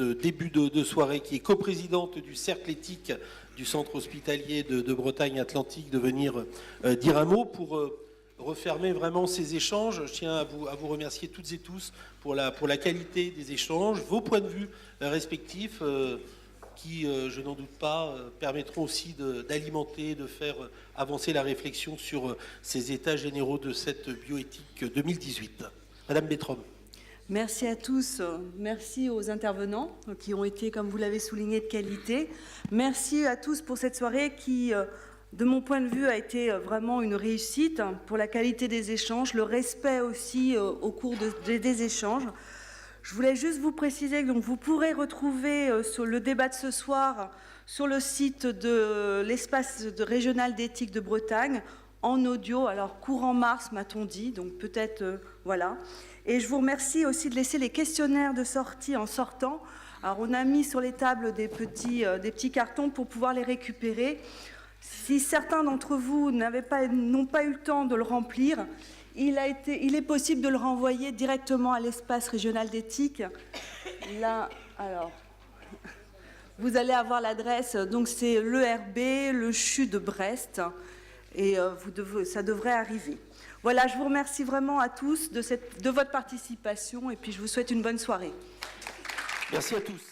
début de soirée, qui est coprésidente du cercle éthique du centre hospitalier de Bretagne Atlantique, de venir dire un mot pour refermer vraiment ces échanges. Je tiens à vous remercier toutes et tous pour la qualité des échanges, vos points de vue respectifs qui, je n'en doute pas, permettront aussi d'alimenter, de faire avancer la réflexion sur ces états généraux de cette bioéthique 2018. Madame Bétron. Merci à tous, merci aux intervenants qui ont été, comme vous l'avez souligné, de qualité. Merci à tous pour cette soirée qui, de mon point de vue, a été vraiment une réussite pour la qualité des échanges, le respect aussi au cours des échanges. Je voulais juste vous préciser que donc, vous pourrez retrouver sur le débat de ce soir sur le site de l'espace régional d'éthique de Bretagne en audio, alors courant mars m'a-t-on dit, donc peut-être voilà. Et je vous remercie aussi de laisser les questionnaires de sortie en sortant. Alors on a mis sur les tables des petits cartons pour pouvoir les récupérer. Si certains d'entre vous n'ont pas eu le temps de le remplir, il est possible de le renvoyer directement à l'espace régional d'éthique. Là, alors, vous allez avoir l'adresse, donc c'est l'ERB, le CHU de Brest, et ça devrait arriver. Voilà, je vous remercie vraiment à tous de votre participation, et puis je vous souhaite une bonne soirée. Merci à tous.